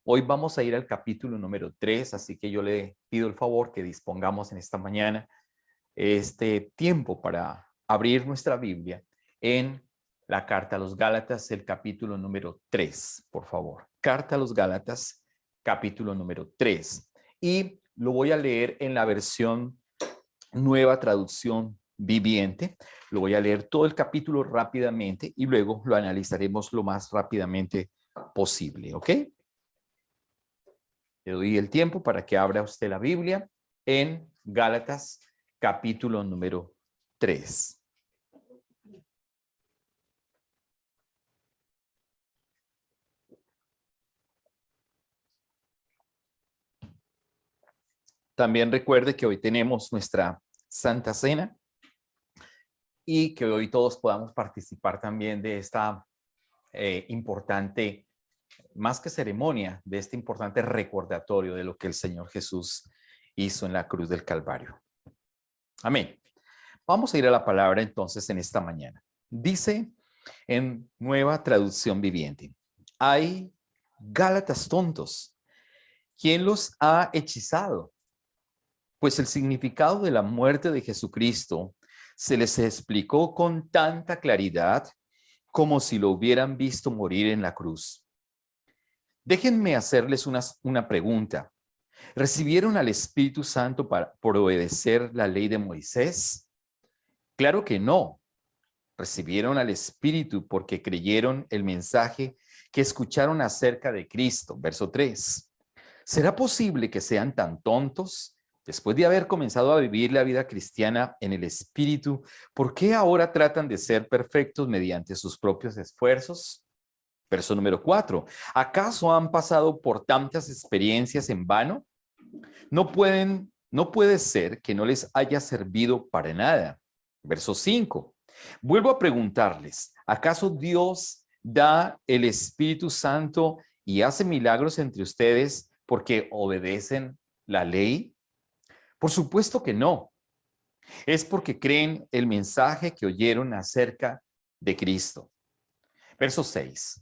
Hoy vamos a ir al capítulo número 3, así que yo le pido el favor que dispongamos en esta mañana este tiempo para abrir nuestra Biblia en la Carta a los Gálatas, el capítulo número 3, por favor. Carta a los Gálatas, capítulo número 3. Y lo voy a leer en la versión Nueva Traducción Viviente. Lo voy a leer todo el capítulo rápidamente y luego lo analizaremos lo más rápidamente posible, ¿ok? Le doy el tiempo para que abra usted la Biblia en Gálatas, capítulo número 3. También recuerde que hoy tenemos nuestra Santa Cena y que hoy todos podamos participar también de esta importante, más que ceremonia, de este importante recordatorio de lo que el Señor Jesús hizo en la cruz del Calvario. Amén. Vamos a ir a la palabra entonces en esta mañana. Dice en Nueva Traducción Viviente: hay Gálatas tontos, ¿quién los ha hechizado? Pues el significado de la muerte de Jesucristo se les explicó con tanta claridad como si lo hubieran visto morir en la cruz. Déjenme hacerles una pregunta. ¿Recibieron al Espíritu Santo por obedecer la ley de Moisés? Claro que no. Recibieron al Espíritu porque creyeron el mensaje que escucharon acerca de Cristo. Verso 3. ¿Será posible que sean tan tontos? Después de haber comenzado a vivir la vida cristiana en el Espíritu, ¿por qué ahora tratan de ser perfectos mediante sus propios esfuerzos? Verso número 4. ¿Acaso han pasado por tantas experiencias en vano? No puede ser que no les haya servido para nada. Verso 5. Vuelvo a preguntarles, ¿acaso Dios da el Espíritu Santo y hace milagros entre ustedes porque obedecen la ley? Por supuesto que no. Es porque creen el mensaje que oyeron acerca de Cristo. Verso 6.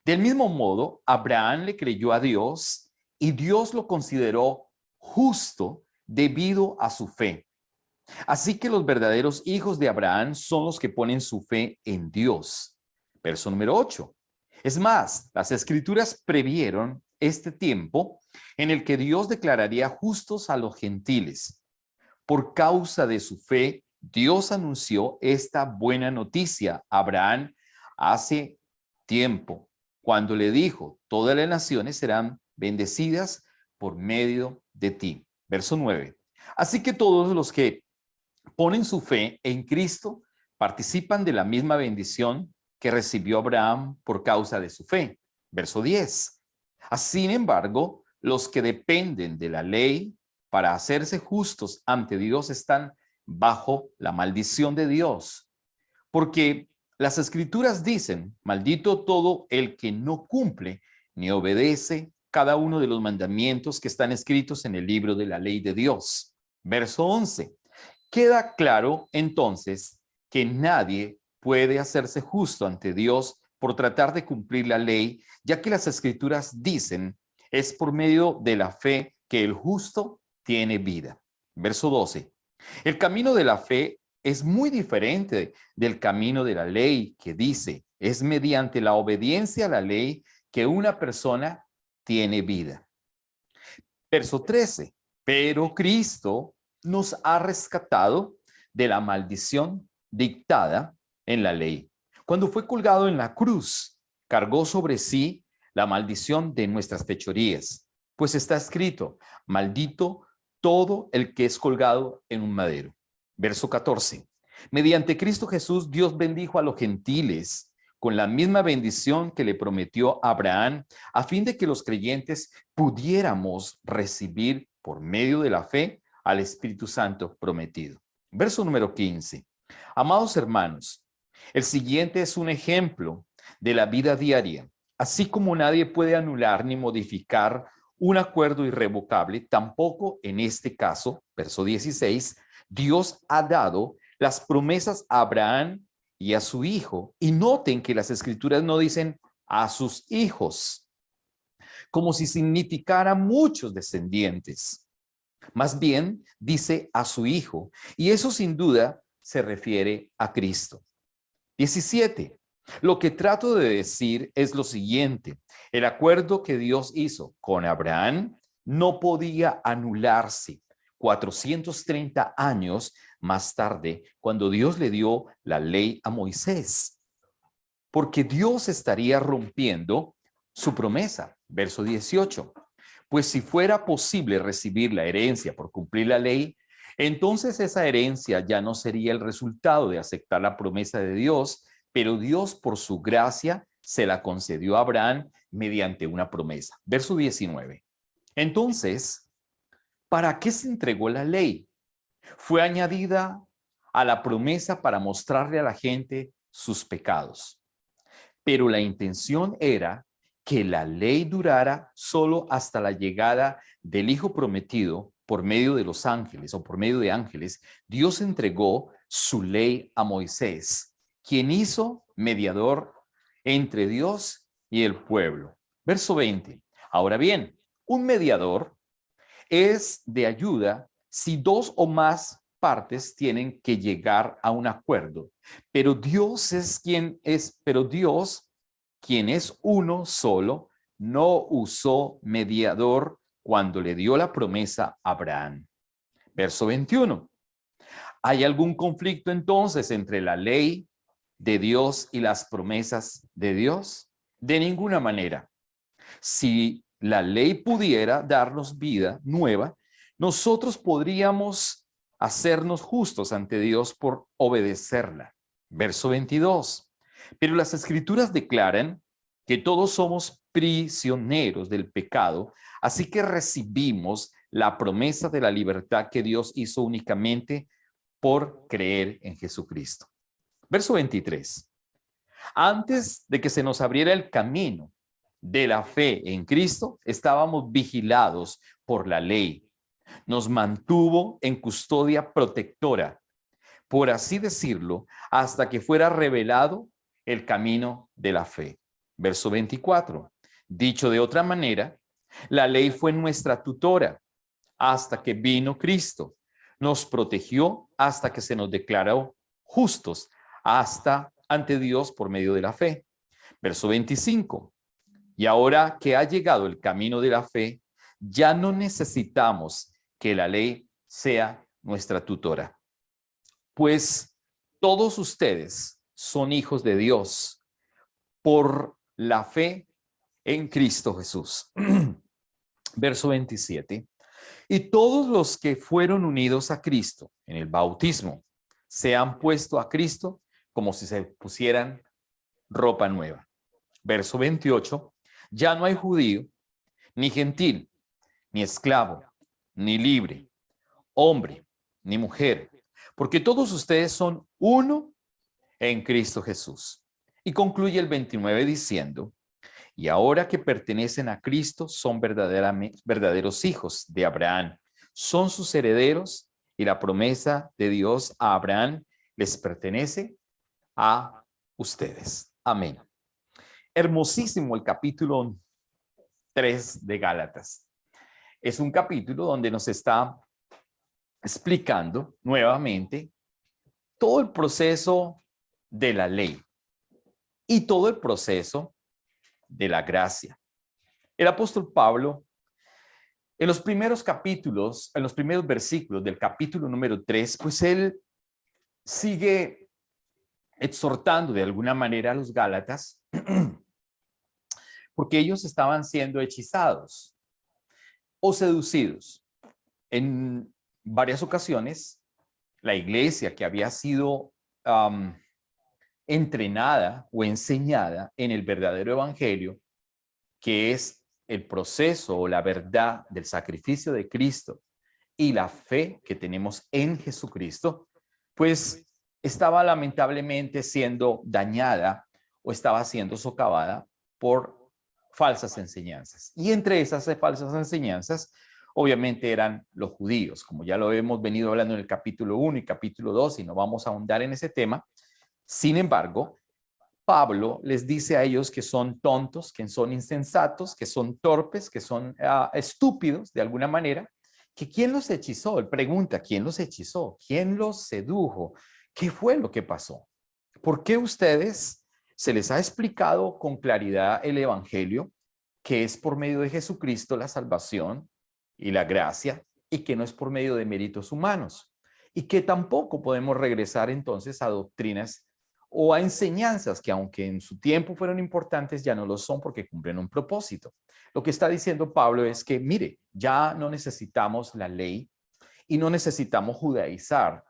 Del mismo modo, Abraham le creyó a Dios y Dios lo consideró justo debido a su fe. Así que los verdaderos hijos de Abraham son los que ponen su fe en Dios. Verso número 8. Es más, las escrituras previeron este tiempo en el que Dios declararía justos a los gentiles. Por causa de su fe, Dios anunció esta buena noticia a Abraham hace tiempo, cuando le dijo, todas las naciones serán bendecidas por medio de ti. Verso 9. Así que todos los que ponen su fe en Cristo participan de la misma bendición que recibió Abraham por causa de su fe. Verso 10. Sin embargo, los que dependen de la ley para hacerse justos ante Dios están bajo la maldición de Dios. Porque las escrituras dicen, maldito todo el que no cumple ni obedece cada uno de los mandamientos que están escritos en el libro de la ley de Dios. Verso 11. Queda claro entonces que nadie puede hacerse justo ante Dios por tratar de cumplir la ley, ya que las escrituras dicen, es por medio de la fe que el justo tiene vida. Verso 12. El camino de la fe es muy diferente del camino de la ley, que dice, es mediante la obediencia a la ley que una persona tiene vida. Verso 13. Pero Cristo nos ha rescatado de la maldición dictada en la ley. Cuando fue colgado en la cruz, cargó sobre sí la maldición de nuestras fechorías, pues está escrito, maldito todo el que es colgado en un madero. Verso 14. Mediante Cristo Jesús, Dios bendijo a los gentiles con la misma bendición que le prometió a Abraham, a fin de que los creyentes pudiéramos recibir por medio de la fe al Espíritu Santo prometido. Verso número 15. Amados hermanos, el siguiente es un ejemplo de la vida diaria. Así como nadie puede anular ni modificar un acuerdo irrevocable, tampoco en este caso, verso 16, Dios ha dado las promesas a Abraham y a su hijo. Y noten que las escrituras no dicen a sus hijos. como si significara muchos descendientes. Más bien dice a su Hijo, y eso sin duda se refiere a Cristo. 17. Lo que trato de decir es lo siguiente. El acuerdo que Dios hizo con Abraham no podía anularse 430 años más tarde, cuando Dios le dio la ley a Moisés, porque Dios estaría rompiendo su promesa. Verso 18. Pues si fuera posible recibir la herencia por cumplir la ley, entonces esa herencia ya no sería el resultado de aceptar la promesa de Dios, pero Dios por su gracia se la concedió a Abraham mediante una promesa. Verso 19. Entonces, ¿para qué se entregó la ley? Fue añadida a la promesa para mostrarle a la gente sus pecados. Pero la intención era que la ley durara solo hasta la llegada del Hijo prometido por medio de los ángeles o por medio de ángeles. Dios entregó su ley a Moisés, quien hizo mediador entre Dios y el pueblo. Verso 20. Ahora bien, un mediador es de ayuda si dos o más partes tienen que llegar a un acuerdo. Pero Dios, quien es uno solo, no usó mediador cuando le dio la promesa a Abraham. Verso 21. ¿Hay algún conflicto entonces entre la ley de Dios y las promesas de Dios? De ninguna manera. Si la ley pudiera darnos vida nueva, nosotros podríamos hacernos justos ante Dios por obedecerla. Verso 22. Pero las Escrituras declaran que todos somos prisioneros del pecado, así que recibimos la promesa de la libertad que Dios hizo únicamente por creer en Jesucristo. Verso 23. Antes de que se nos abriera el camino de la fe en Cristo, estábamos vigilados por la ley. Nos mantuvo en custodia protectora, por así decirlo, hasta que fuera revelado el camino de la fe. Verso 24. Dicho de otra manera, la ley fue nuestra tutora hasta que vino Cristo. Nos protegió hasta que se nos declaró justos hasta ante Dios por medio de la fe. Verso 25. Y ahora que ha llegado el camino de la fe, ya no necesitamos que la ley sea nuestra tutora. Pues todos ustedes son hijos de Dios por la fe en Cristo Jesús. Verso 27. Y todos los que fueron unidos a Cristo en el bautismo se han puesto a Cristo como si se pusieran ropa nueva. Verso 28. Ya no hay judío, ni gentil, ni esclavo, ni libre, hombre, ni mujer, porque todos ustedes son uno en Cristo Jesús. Y concluye el 29 diciendo, y ahora que pertenecen a Cristo son verdaderos hijos de Abraham, son sus herederos y la promesa de Dios a Abraham les pertenece a ustedes. Amén. Hermosísimo el capítulo 3 de Gálatas. Es un capítulo donde nos está explicando nuevamente todo el proceso de la ley y todo el proceso de la gracia. El apóstol Pablo, en los primeros capítulos, en los primeros versículos del capítulo número 3, pues él sigue exhortando de alguna manera a los Gálatas porque ellos estaban siendo hechizados o seducidos. En varias ocasiones, la iglesia que había sido entrenada o enseñada en el verdadero evangelio, que es el proceso o la verdad del sacrificio de Cristo y la fe que tenemos en Jesucristo, pues estaba lamentablemente siendo dañada o estaba siendo socavada por falsas enseñanzas. Y entre esas falsas enseñanzas, obviamente eran los judíos, como ya lo hemos venido hablando en el capítulo 1 y capítulo 2, y no vamos a ahondar en ese tema. Sin embargo, Pablo les dice a ellos que son tontos, que son insensatos, que son torpes, que son estúpidos de alguna manera, que quién los hechizó. Él pregunta, ¿quién los hechizó? ¿Quién los sedujo? ¿Qué fue lo que pasó? ¿Por qué ustedes se les ha explicado con claridad el evangelio, que es por medio de Jesucristo la salvación y la gracia, y que no es por medio de méritos humanos? Y que tampoco podemos regresar entonces a doctrinas o a enseñanzas que, aunque en su tiempo fueron importantes, ya no lo son porque cumplen un propósito. Lo que está diciendo Pablo es que, mire, ya no necesitamos la ley y no necesitamos judaizar,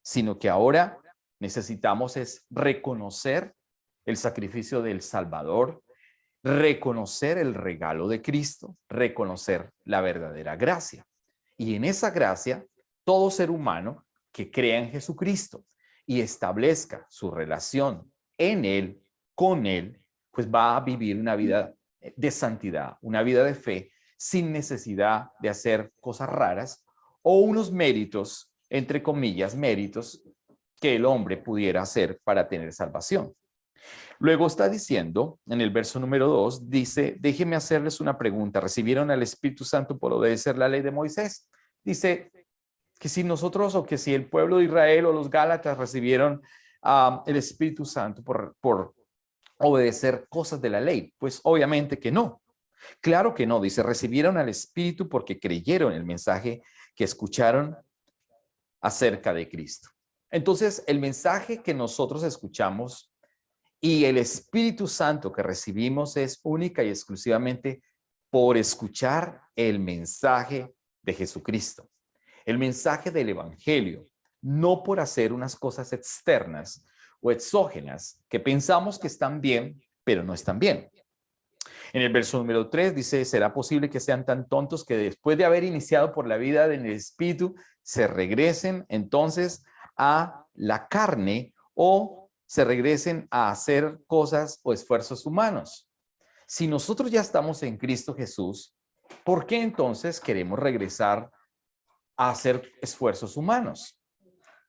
sino que ahora necesitamos es reconocer el sacrificio del Salvador, reconocer el regalo de Cristo, reconocer la verdadera gracia. Y en esa gracia, todo ser humano que crea en Jesucristo y establezca su relación en Él, con Él, pues va a vivir una vida de santidad, una vida de fe, sin necesidad de hacer cosas raras o unos méritos, entre comillas, méritos que el hombre pudiera hacer para tener salvación. Luego está diciendo, en el verso número 2, dice, déjenme hacerles una pregunta. ¿Recibieron al Espíritu Santo por obedecer la ley de Moisés? Dice que si nosotros o que si el pueblo de Israel o los Gálatas recibieron el Espíritu Santo por obedecer cosas de la ley. Pues obviamente que no. Claro que no. Dice, recibieron al Espíritu porque creyeron el mensaje que escucharon acerca de Cristo. Entonces, el mensaje que nosotros escuchamos y el Espíritu Santo que recibimos es única y exclusivamente por escuchar el mensaje de Jesucristo, el mensaje del Evangelio, no por hacer unas cosas externas o exógenas que pensamos que están bien, pero no están bien. En el verso número 3 dice, ¿será posible que sean tan tontos que después de haber iniciado por la vida en el Espíritu, se regresen entonces a la carne o se regresen a hacer cosas o esfuerzos humanos? Si nosotros ya estamos en Cristo Jesús, ¿por qué entonces queremos regresar a hacer esfuerzos humanos?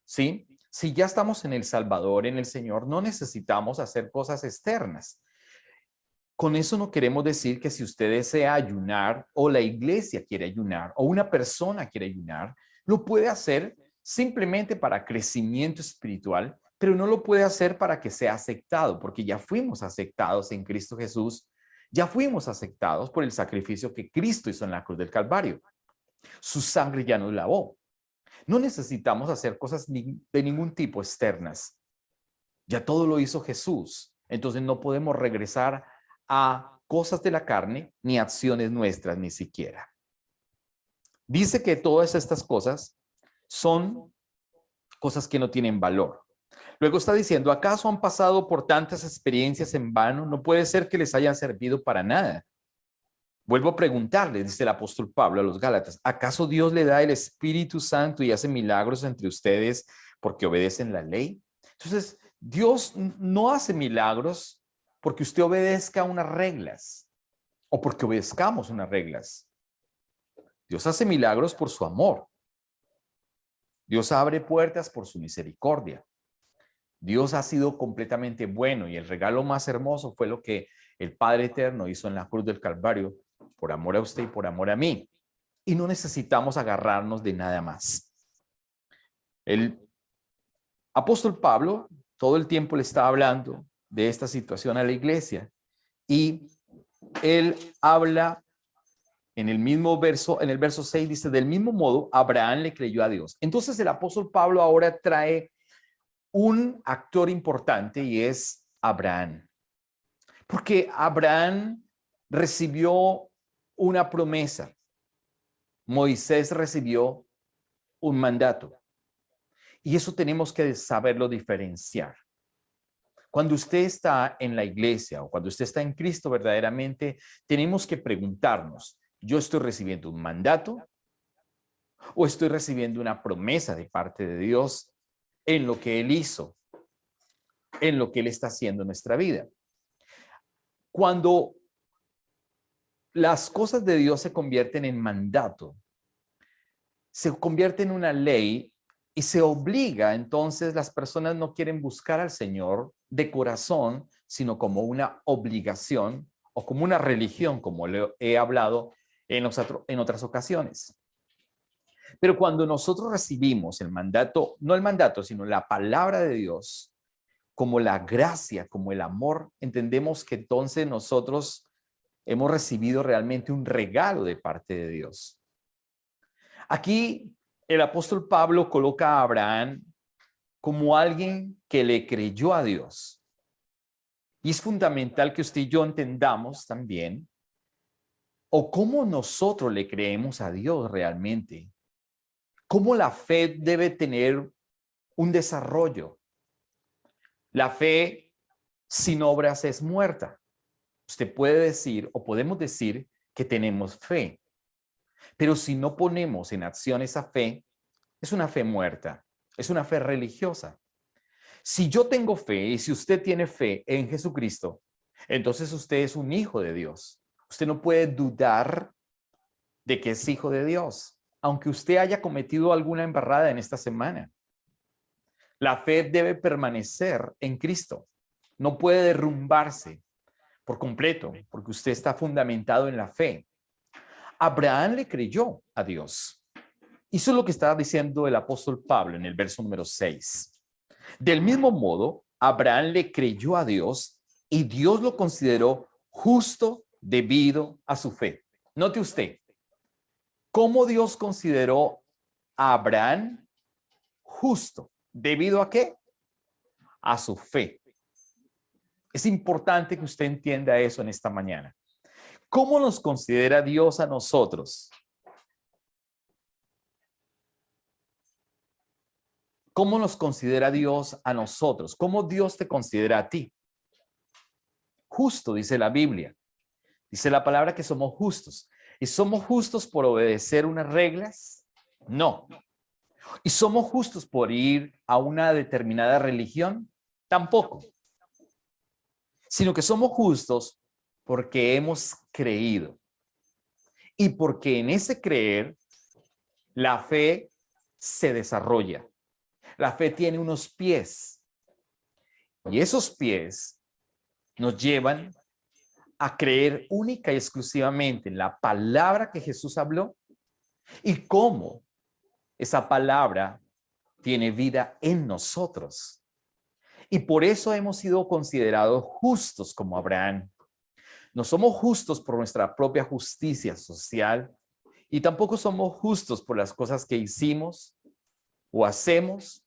¿Sí? Si ya estamos en el Salvador, en el Señor, no necesitamos hacer cosas externas. Con eso no queremos decir que si usted desea ayunar o la iglesia quiere ayunar o una persona quiere ayunar, lo puede hacer simplemente para crecimiento espiritual, pero no lo puede hacer para que sea aceptado, porque ya fuimos aceptados en Cristo Jesús, ya fuimos aceptados por el sacrificio que Cristo hizo en la cruz del Calvario. Su sangre ya nos lavó. No necesitamos hacer cosas de ningún tipo externas. Ya todo lo hizo Jesús. Entonces no podemos regresar a cosas de la carne ni acciones nuestras ni siquiera. Dice que todas estas cosas son cosas que no tienen valor. Luego está diciendo, ¿acaso han pasado por tantas experiencias en vano? No puede ser que les hayan servido para nada. Vuelvo a preguntarle, dice el apóstol Pablo a los Gálatas, ¿acaso Dios le da el Espíritu Santo y hace milagros entre ustedes porque obedecen la ley? Entonces, Dios no hace milagros porque usted obedezca unas reglas o porque obedezcamos unas reglas. Dios hace milagros por su amor. Dios abre puertas por su misericordia. Dios ha sido completamente bueno y el regalo más hermoso fue lo que el Padre Eterno hizo en la cruz del Calvario por amor a usted y por amor a mí. Y no necesitamos agarrarnos de nada más. El apóstol Pablo todo el tiempo le está hablando de esta situación a la iglesia y él habla en el mismo verso, en el verso 6 dice, del mismo modo, Abraham le creyó a Dios. Entonces el apóstol Pablo ahora trae un actor importante y es Abraham. Porque Abraham recibió una promesa. Moisés recibió un mandato. Y eso tenemos que saberlo diferenciar. Cuando usted está en la iglesia o cuando usted está en Cristo verdaderamente, tenemos que preguntarnos, ¿yo estoy recibiendo un mandato o estoy recibiendo una promesa de parte de Dios en lo que Él hizo, en lo que Él está haciendo en nuestra vida? Cuando las cosas de Dios se convierten en mandato, se convierte en una ley y se obliga, entonces las personas no quieren buscar al Señor de corazón, sino como una obligación o como una religión, como le he hablado en otras ocasiones. Pero cuando nosotros recibimos el mandato, no el mandato, sino la palabra de Dios, como la gracia, como el amor, entendemos que entonces nosotros hemos recibido realmente un regalo de parte de Dios. Aquí el apóstol Pablo coloca a Abraham como alguien que le creyó a Dios. Y es fundamental que usted y yo entendamos también o cómo nosotros le creemos a Dios realmente. Cómo la fe debe tener un desarrollo. La fe sin obras es muerta. Usted puede decir o podemos decir que tenemos fe, pero si no ponemos en acción esa fe, es una fe muerta, es una fe religiosa. Si yo tengo fe y si usted tiene fe en Jesucristo, entonces usted es un hijo de Dios. Usted no puede dudar de que es hijo de Dios, aunque usted haya cometido alguna embarrada en esta semana. La fe debe permanecer en Cristo. No puede derrumbarse por completo, porque usted está fundamentado en la fe. Abraham le creyó a Dios. Eso es lo que estaba diciendo el apóstol Pablo en el verso número 6. Del mismo modo, Abraham le creyó a Dios y Dios lo consideró justo debido a su fe. Note usted, ¿cómo Dios consideró a Abraham justo? ¿Debido a qué? A su fe. Es importante que usted entienda eso en esta mañana. ¿Cómo nos considera Dios a nosotros? ¿Cómo nos considera Dios a nosotros? ¿Cómo Dios te considera a ti? Justo, dice la Biblia. Dice la palabra que somos justos. ¿Y somos justos por obedecer unas reglas? No. ¿Y somos justos por ir a una determinada religión? Tampoco. Sino que somos justos porque hemos creído. Y porque en ese creer, la fe se desarrolla. La fe tiene unos pies. Y esos pies nos llevan a creer única y exclusivamente en la palabra que Jesús habló y cómo esa palabra tiene vida en nosotros. Y por eso hemos sido considerados justos como Abraham. No somos justos por nuestra propia justicia social y tampoco somos justos por las cosas que hicimos o hacemos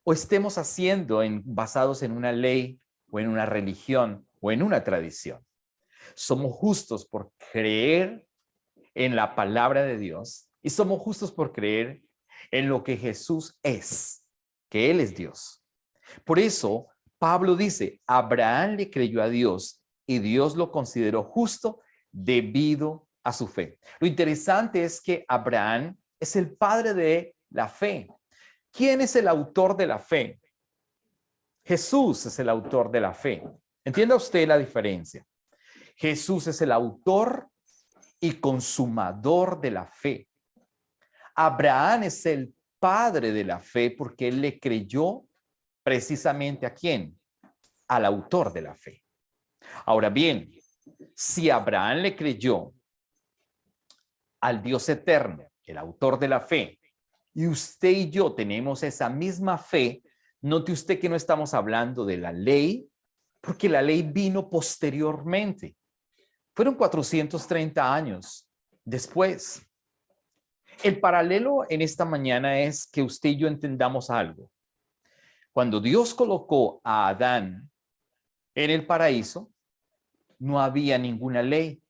o estemos haciendo basados en una ley o en una religión o en una tradición. Somos justos por creer en la palabra de Dios y somos justos por creer en lo que Jesús es, que Él es Dios. Por eso, Pablo dice, Abraham le creyó a Dios y Dios lo consideró justo debido a su fe. Lo interesante es que Abraham es el padre de la fe. ¿Quién es el autor de la fe? Jesús es el autor de la fe. ¿Entienda usted la diferencia? Jesús es el autor y consumador de la fe. Abraham es el padre de la fe porque él le creyó precisamente ¿a quién? Al autor de la fe. Ahora bien, si Abraham le creyó al Dios eterno, el autor de la fe, y usted y yo tenemos esa misma fe, note usted que no estamos hablando de la ley, porque la ley vino posteriormente. Fueron 430 años después. El paralelo en esta mañana es que usted y yo entendamos algo. Cuando Dios colocó a Adán en el paraíso, no había ninguna ley.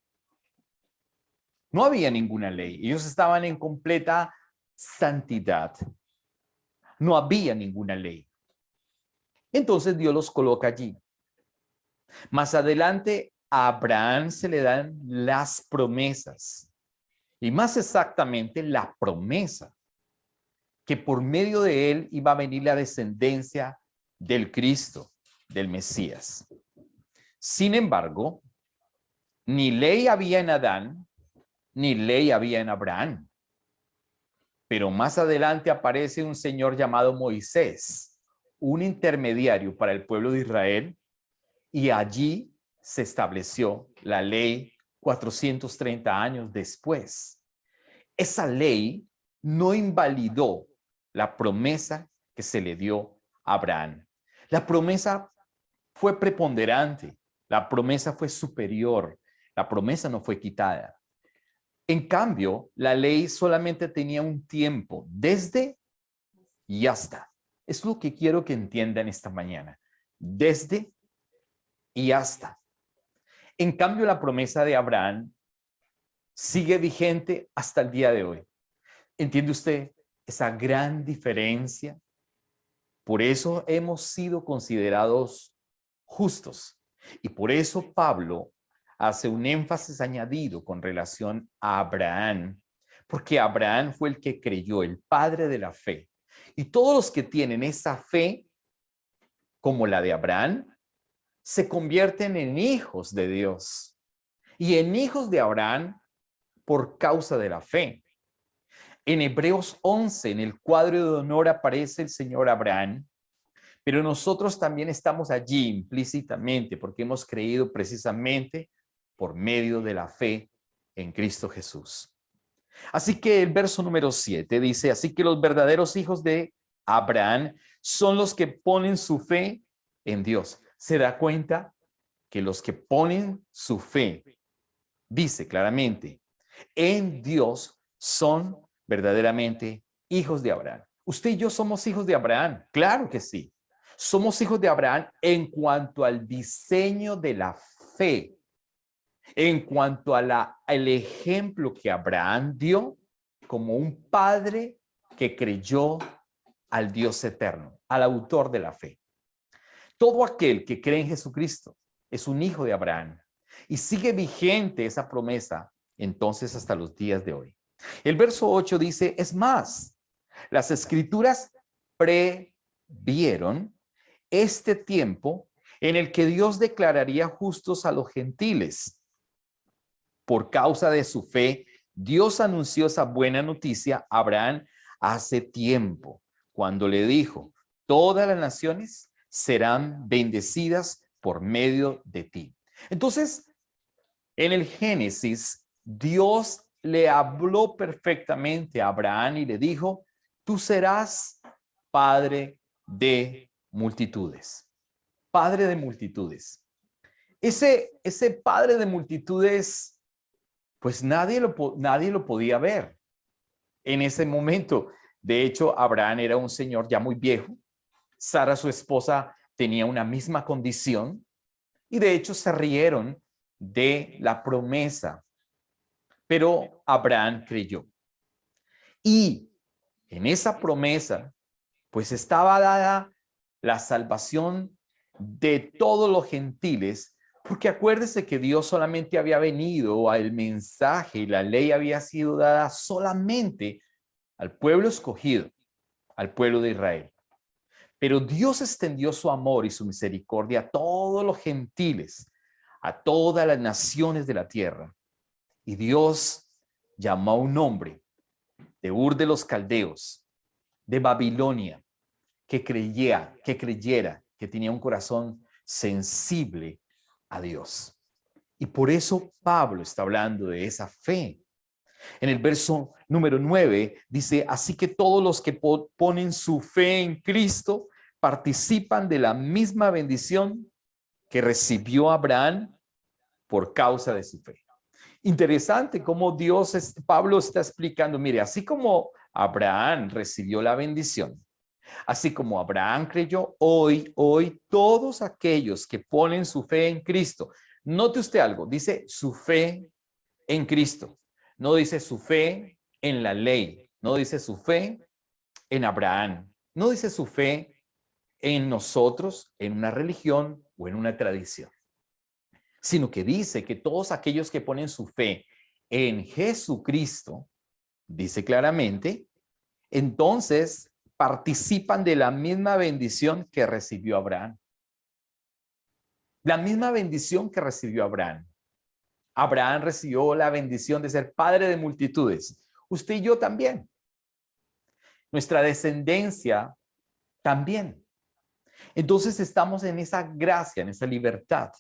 No había ninguna ley. Ellos estaban en completa santidad. No había ninguna ley. Entonces Dios los coloca allí. Más adelante a Abraham se le dan las promesas. Y más exactamente la promesa que por medio de él iba a venir la descendencia del Cristo, del Mesías. Sin embargo, ni ley había en Adán, ni ley había en Abraham. Pero más adelante aparece un señor llamado Moisés, un intermediario para el pueblo de Israel, Y allí se estableció la ley 430 años después. Esa ley no invalidó la promesa que se le dio a Abraham. La promesa fue preponderante, la promesa fue superior, la promesa no fue quitada. En cambio, la ley solamente tenía un tiempo, desde y hasta. Es lo que quiero que entiendan esta mañana. Desde y hasta. En cambio, la promesa de Abraham sigue vigente hasta el día de hoy. ¿Entiende usted esa gran diferencia? Por eso hemos sido considerados justos. Y por eso Pablo hace un énfasis añadido con relación a Abraham, porque Abraham fue el que creyó, el padre de la fe. Y todos los que tienen esa fe, como la de Abraham, se convierten en hijos de Dios y en hijos de Abraham por causa de la fe. En Hebreos 11, en el cuadro de honor, aparece el Señor Abraham, pero nosotros también estamos allí implícitamente porque hemos creído precisamente por medio de la fe en Cristo Jesús. Así que el verso número 7 dice, así que los verdaderos hijos de Abraham son los que ponen su fe en Dios. ¿Se da cuenta que los que ponen su fe, dice claramente, en Dios son verdaderamente hijos de Abraham? Usted y yo somos hijos de Abraham, claro que sí. Somos hijos de Abraham en cuanto al diseño de la fe, en cuanto al ejemplo que Abraham dio como un padre que creyó al Dios eterno, al autor de la fe. Todo aquel que cree en Jesucristo es un hijo de Abraham y sigue vigente esa promesa entonces hasta los días de hoy. El verso 8 dice, es más, las escrituras previeron este tiempo en el que Dios declararía justos a los gentiles. Por causa de su fe, Dios anunció esa buena noticia a Abraham hace tiempo, cuando le dijo, todas las naciones serán bendecidas por medio de ti. Entonces, en el Génesis, Dios le habló perfectamente a Abraham y le dijo, tú serás padre de multitudes. Padre de multitudes. Ese padre de multitudes, pues nadie lo podía ver en ese momento. De hecho, Abraham era un señor ya muy viejo. Sara, su esposa, tenía una misma condición y de hecho se rieron de la promesa. Pero Abraham creyó. Y en esa promesa, pues estaba dada la salvación de todos los gentiles, porque acuérdese que Dios solamente había venido al mensaje y la ley había sido dada solamente al pueblo escogido, al pueblo de Israel. Pero Dios extendió su amor y su misericordia a todos los gentiles, a todas las naciones de la tierra. Y Dios llamó a un hombre de Ur de los Caldeos, de Babilonia, que creyera, que tenía un corazón sensible a Dios. Y por eso Pablo está hablando de esa fe. En el verso número 9 dice, así que todos los que ponen su fe en Cristo participan de la misma bendición que recibió Abraham por causa de su fe. Interesante cómo Pablo está explicando, mire, así como Abraham recibió la bendición, así como Abraham creyó, hoy todos aquellos que ponen su fe en Cristo, note usted algo, dice su fe en Cristo, no dice su fe en la ley, no dice su fe en Abraham, no dice su fe en nosotros, en una religión o en una tradición, sino que dice que todos aquellos que ponen su fe en Jesucristo, dice claramente, entonces participan de la misma bendición que recibió Abraham. La misma bendición que recibió Abraham. Abraham recibió la bendición de ser padre de multitudes. Usted y yo también. Nuestra descendencia también. Entonces estamos en esa gracia, en esa libertad,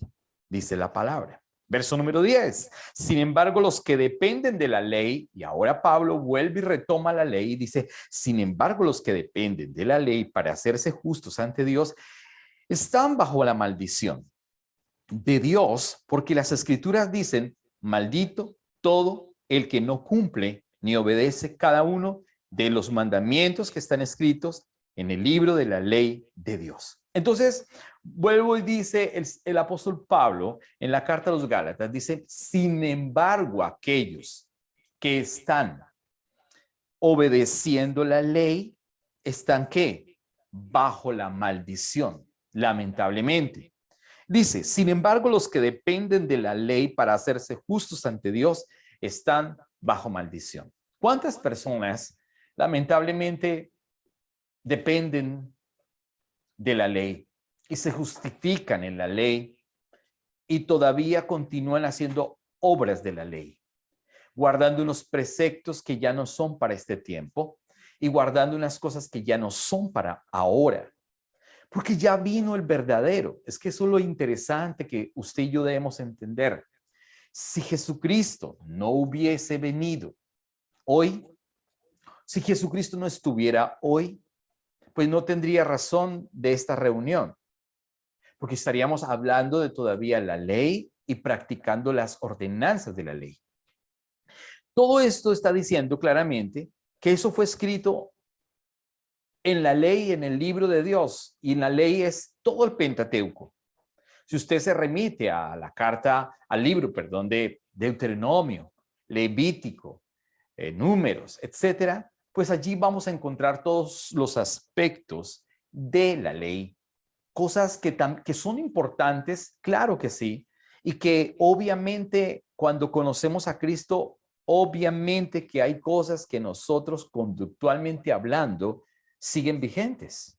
dice la palabra. Verso número 10. Sin embargo, los que dependen de la ley, y ahora Pablo vuelve y retoma la ley y dice, sin embargo, los que dependen de la ley para hacerse justos ante Dios, están bajo la maldición de Dios, porque las escrituras dicen, maldito todo el que no cumple ni obedece cada uno de los mandamientos que están escritos en el libro de la ley de Dios. Entonces, vuelvo y dice el apóstol Pablo en la carta a los Gálatas, dice, sin embargo, aquellos que están obedeciendo la ley, ¿están qué? Bajo la maldición, lamentablemente. Dice, sin embargo, los que dependen de la ley para hacerse justos ante Dios están bajo maldición. ¿Cuántas personas, lamentablemente, dependen de la ley y se justifican en la ley y todavía continúan haciendo obras de la ley, guardando unos preceptos que ya no son para este tiempo y guardando unas cosas que ya no son para ahora? Porque ya vino el verdadero. Es que eso es lo interesante que usted y yo debemos entender. Si Jesucristo no hubiese venido hoy, si Jesucristo no estuviera hoy, pues no tendría razón de esta reunión, porque estaríamos hablando de todavía la ley y practicando las ordenanzas de la ley. Todo esto está diciendo claramente que eso fue escrito en la ley, en el libro de Dios, y en la ley es todo el Pentateuco. Si usted se remite a la carta, al libro, perdón, de Deuteronomio, Levítico, Números, etcétera, pues allí vamos a encontrar todos los aspectos de la ley, cosas que son importantes, claro que sí, y que obviamente cuando conocemos a Cristo, obviamente que hay cosas que nosotros conductualmente hablando siguen vigentes.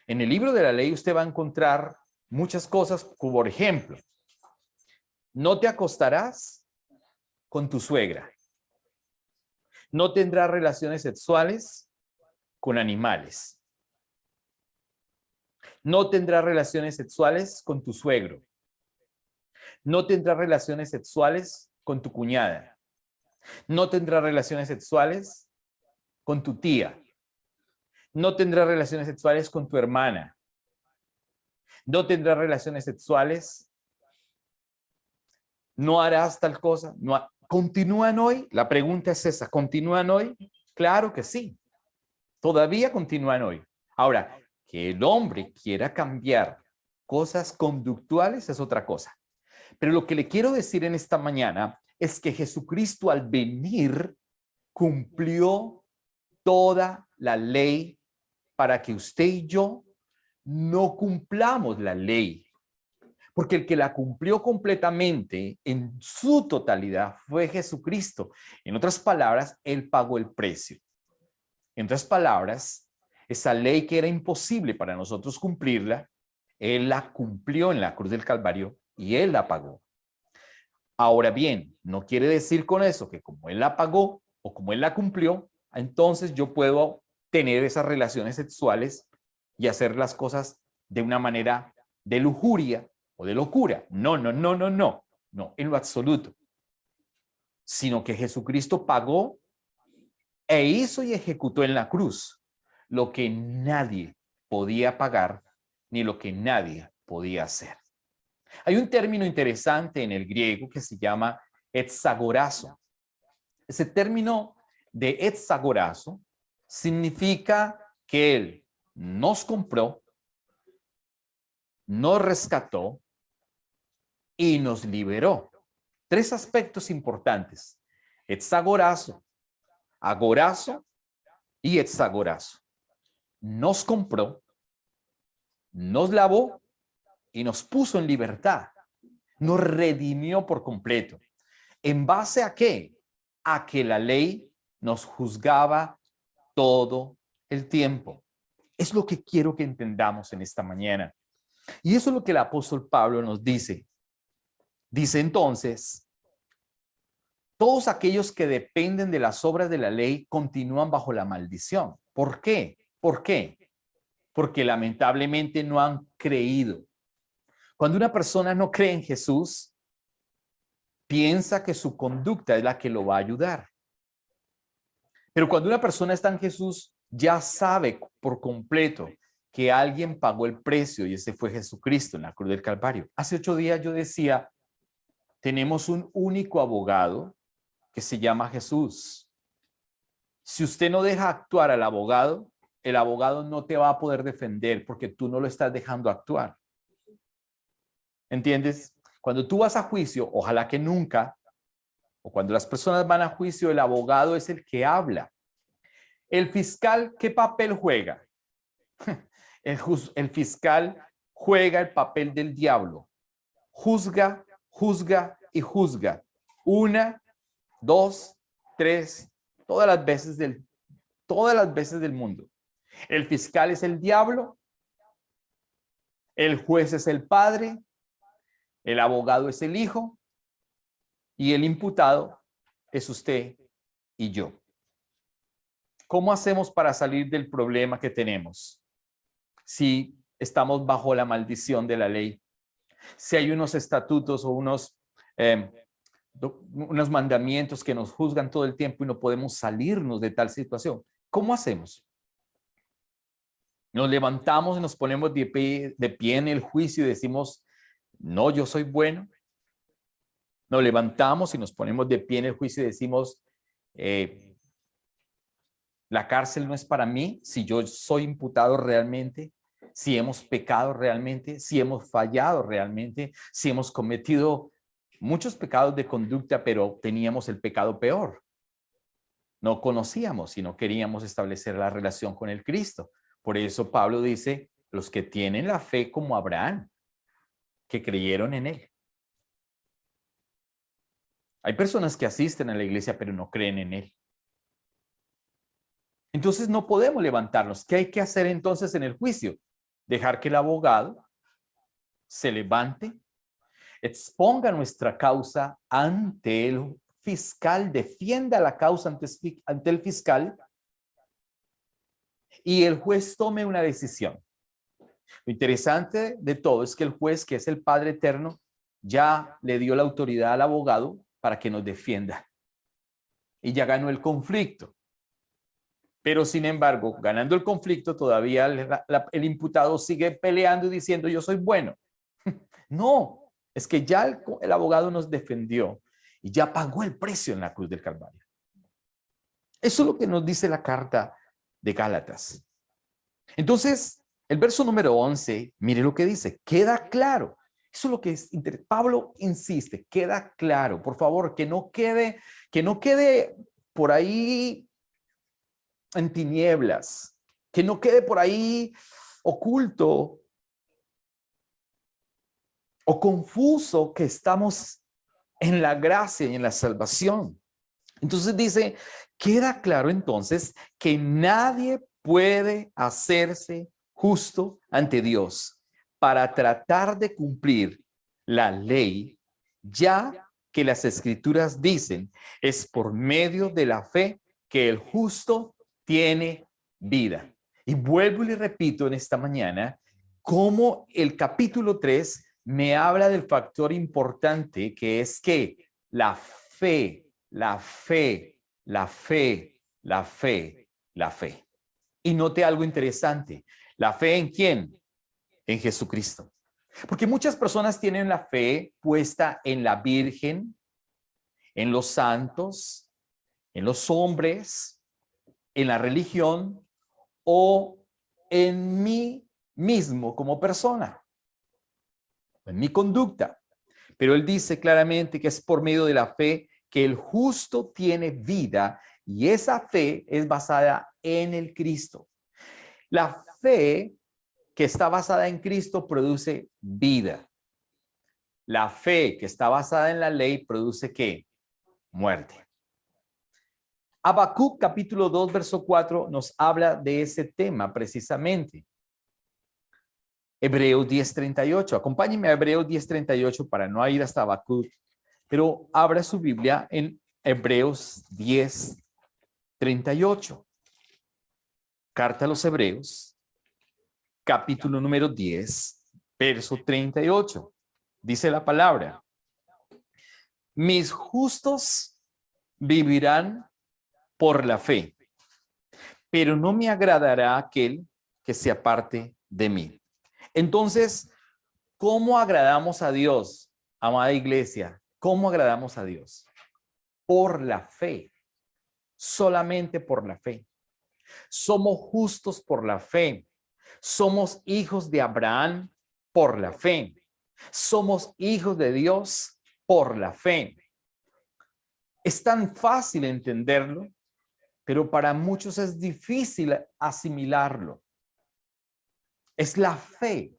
En el libro de la ley usted va a encontrar muchas cosas, como por ejemplo, no te acostarás con tu suegra, no tendrás relaciones sexuales con animales, no tendrás relaciones sexuales con tu suegro, no tendrás relaciones sexuales con tu cuñada, no tendrás relaciones sexuales con tu tía, no tendrás relaciones sexuales con tu hermana, no tendrás relaciones sexuales, no harás tal cosa, no, ¿continúan hoy? La pregunta es esa, ¿continúan hoy? Claro que sí, todavía continúan hoy. Ahora, que el hombre quiera cambiar cosas conductuales es otra cosa. Pero lo que le quiero decir en esta mañana es que Jesucristo al venir cumplió toda la ley para que usted y yo no cumplamos la ley. Porque el que la cumplió completamente en su totalidad fue Jesucristo. En otras palabras, Él pagó el precio. En otras palabras, esa ley que era imposible para nosotros cumplirla, Él la cumplió en la cruz del Calvario y Él la pagó. Ahora bien, no quiere decir con eso que como Él la pagó o como Él la cumplió, entonces yo puedo tener esas relaciones sexuales y hacer las cosas de una manera de lujuria o de locura. No, no, no, no, no, no, en lo absoluto. Sino que Jesucristo pagó e hizo y ejecutó en la cruz lo que nadie podía pagar ni lo que nadie podía hacer. Hay un término interesante en el griego que se llama exagorazo. Ese término de exagorazo significa que Él nos compró, nos rescató y nos liberó. Tres aspectos importantes: exagorazo, agorazo y exagorazo. Nos compró, nos lavó y nos puso en libertad. Nos redimió por completo. ¿En base a qué? A que la ley nos juzgaba todo el tiempo. Es lo que quiero que entendamos en esta mañana. Y eso es lo que el apóstol Pablo nos dice. Dice entonces, todos aquellos que dependen de las obras de la ley continúan bajo la maldición. ¿Por qué? ¿Por qué? porque lamentablemente no han creído. Cuando una persona no cree en Jesús, piensa que su conducta es la que lo va a ayudar. Pero cuando una persona está en Jesús, ya sabe por completo que alguien pagó el precio y ese fue Jesucristo en la cruz del Calvario. Hace 8 días yo decía, tenemos un único abogado que se llama Jesús. Si usted no deja actuar al abogado, el abogado no te va a poder defender porque tú no lo estás dejando actuar. ¿Entiendes? Cuando tú vas a juicio, ojalá que nunca, o cuando las personas van a juicio, el abogado es el que habla. El fiscal, ¿qué papel juega? El fiscal juega el papel del diablo. Juzga, juzga y juzga. 1, 2, 3, todas las veces del mundo. El fiscal es el diablo, el juez es el padre, el abogado es el hijo y el imputado es usted y yo. ¿Cómo hacemos para salir del problema que tenemos? Si estamos bajo la maldición de la ley, si hay unos estatutos o unos mandamientos que nos juzgan todo el tiempo y no podemos salirnos de tal situación, ¿cómo hacemos? Nos levantamos y nos ponemos de pie en el juicio y decimos, no, yo soy bueno. Nos levantamos y nos ponemos de pie en el juicio y decimos, la cárcel no es para mí, si yo soy imputado realmente, si hemos pecado realmente, si hemos fallado realmente, si hemos cometido muchos pecados de conducta, pero teníamos el pecado peor. No conocíamos y no queríamos establecer la relación con el Cristo. Por eso Pablo dice, los que tienen la fe como Abraham, que creyeron en él. Hay personas que asisten a la iglesia, pero no creen en él. Entonces no podemos levantarnos. ¿Qué hay que hacer entonces en el juicio? Dejar que el abogado se levante, exponga nuestra causa ante el fiscal, defienda la causa ante el fiscal y el juez tome una decisión. Lo interesante de todo es que el juez, que es el Padre Eterno, ya le dio la autoridad al abogado para que nos defienda. Y ya ganó el conflicto. Pero sin embargo, ganando el conflicto, todavía el imputado sigue peleando y diciendo, yo soy bueno. No, es que ya el abogado nos defendió y ya pagó el precio en la cruz del Calvario. Eso es lo que nos dice la carta de Gálatas. Entonces, el verso número 11, mire lo que dice, queda claro. Eso es lo que es Pablo insiste, queda claro. Por favor, que no quede por ahí en tinieblas, que no quede por ahí oculto o confuso que estamos en la gracia y en la salvación. Entonces dice, queda claro entonces que nadie puede hacerse justo ante Dios para tratar de cumplir la ley, ya que las escrituras dicen, es por medio de la fe que el justo tiene vida. Y vuelvo y le repito en esta mañana, cómo el capítulo 3 me habla del factor importante que es que la fe, la fe, la fe, la fe, la fe. Y note algo interesante. ¿La fe en quién? En Jesucristo. Porque muchas personas tienen la fe puesta en la Virgen, en los santos, en los hombres, en la religión o en mí mismo como persona, en mi conducta. Pero él dice claramente que es por medio de la fe que el justo tiene vida y esa fe es basada en el Cristo. La fe que está basada en Cristo produce vida. La fe que está basada en la ley produce ¿qué? Muerte. Habacuc capítulo 2 verso 4 nos habla de ese tema precisamente. Hebreos 10:38. Acompáñenme a Hebreos 10:38 para no ir hasta Habacuc, pero abra su Biblia en Hebreos 10:38. Carta a los Hebreos, capítulo número 10, verso 38. Dice la palabra: mis justos vivirán por la fe, pero no me agradará aquel que se aparte de mí. Entonces, ¿cómo agradamos a Dios, amada iglesia? ¿Cómo agradamos a Dios? Por la fe, solamente por la fe. Somos justos por la fe. Somos hijos de Abraham por la fe. Somos hijos de Dios por la fe. Es tan fácil entenderlo, pero para muchos es difícil asimilarlo. Es la fe,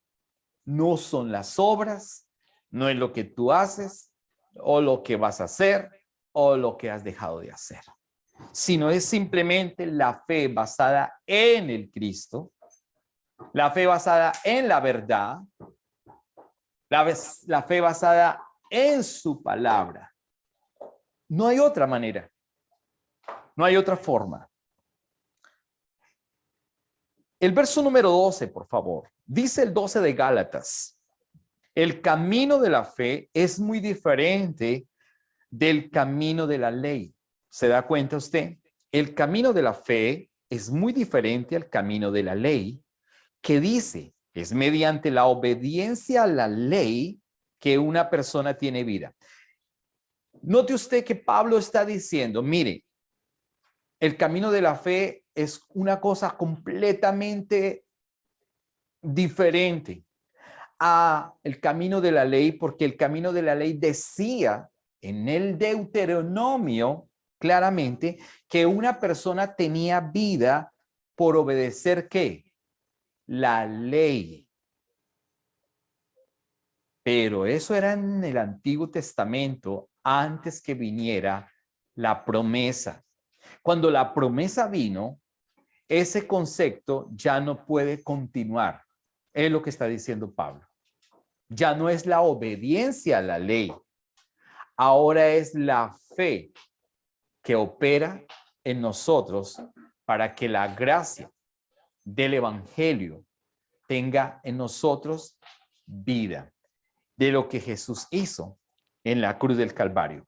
no son las obras, no es lo que tú haces o lo que vas a hacer o lo que has dejado de hacer, sino es simplemente la fe basada en el Cristo, la fe basada en la verdad, la fe basada en su palabra. No hay otra manera, no hay otra forma. El verso número 12, por favor. Dice el 12 de Gálatas: el camino de la fe es muy diferente del camino de la ley. ¿Se da cuenta usted? El camino de la fe es muy diferente al camino de la ley, que dice, es mediante la obediencia a la ley que una persona tiene vida. Note usted que Pablo está diciendo, mire, el camino de la fe es una cosa completamente diferente a el camino de la ley, porque el camino de la ley decía en el Deuteronomio claramente que una persona tenía vida por obedecer ¿qué? La ley. Pero eso era en el Antiguo Testamento antes que viniera la promesa. Cuando la promesa vino, ese concepto ya no puede continuar. Es lo que está diciendo Pablo. Ya no es la obediencia a la ley. Ahora es la fe que opera en nosotros para que la gracia del evangelio tenga en nosotros vida, de lo que Jesús hizo en la cruz del Calvario.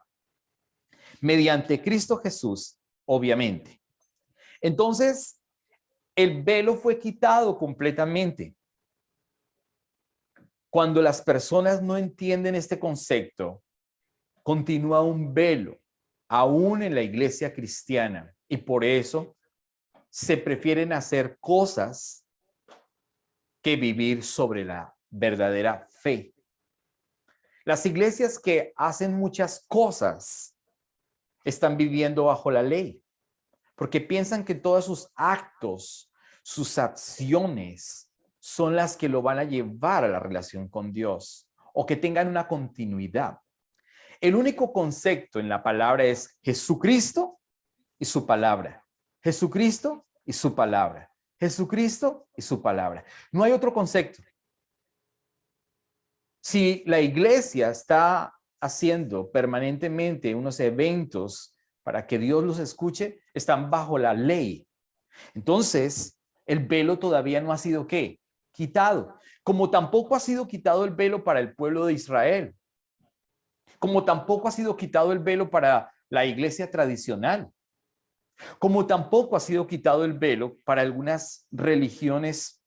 Mediante Cristo Jesús, obviamente. Entonces, el velo fue quitado completamente. Cuando las personas no entienden este concepto, continúa un velo, aún en la iglesia cristiana, y por eso se prefieren hacer cosas que vivir sobre la verdadera fe. Las iglesias que hacen muchas cosas están viviendo bajo la ley, porque piensan que todos sus actos, sus acciones, son las que lo van a llevar a la relación con Dios o que tengan una continuidad. El único concepto en la palabra es Jesucristo y su palabra. Jesucristo y su palabra. Jesucristo y su palabra. No hay otro concepto. Si la iglesia está haciendo permanentemente unos eventos para que Dios los escuche, están bajo la ley. Entonces, el velo todavía no ha sido ¿qué? Quitado. Como tampoco ha sido quitado el velo para el pueblo de Israel. Como tampoco ha sido quitado el velo para la iglesia tradicional. Como tampoco ha sido quitado el velo para algunas religiones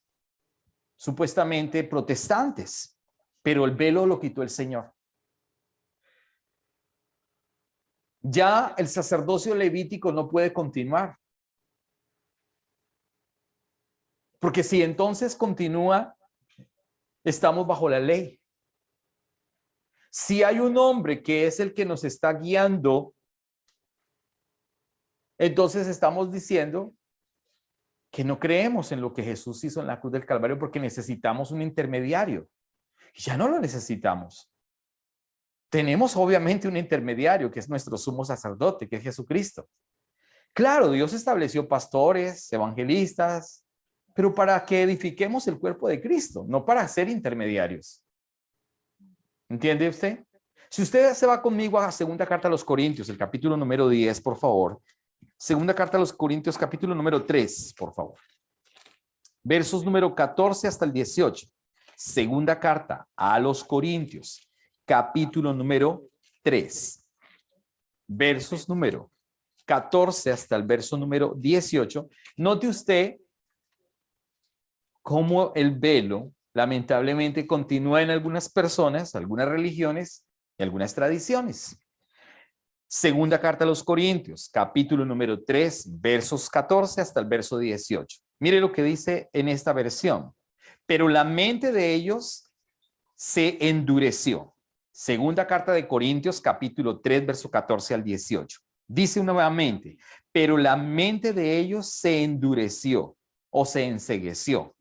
supuestamente protestantes. Pero el velo lo quitó el Señor. Ya el sacerdocio levítico no puede continuar. Porque si entonces continúa, estamos bajo la ley. Si hay un hombre que es el que nos está guiando, entonces estamos diciendo que no creemos en lo que Jesús hizo en la cruz del Calvario porque necesitamos un intermediario. Y ya no lo necesitamos. Tenemos obviamente un intermediario que es nuestro sumo sacerdote, que es Jesucristo. Claro, Dios estableció pastores, evangelistas, pero para que edifiquemos el cuerpo de Cristo, no para ser intermediarios. ¿Entiende usted? Si usted se va conmigo a segunda carta a los Corintios, el capítulo número 10, por favor. Segunda carta a los Corintios, capítulo número 3, por favor. versos número 14 hasta el 18. Segunda carta a los Corintios, capítulo número 3, versos número 14 hasta el verso número 18. Note usted cómo el velo lamentablemente continúa en algunas personas, algunas religiones y algunas tradiciones. Segunda carta a los Corintios, capítulo número 3, versos 14 hasta el verso 18. Mire lo que dice en esta versión. Pero la mente de ellos se endureció. Segunda carta de Corintios, capítulo 3, verso 14 al 18. Dice nuevamente, pero la mente de ellos se endureció o se encegueció.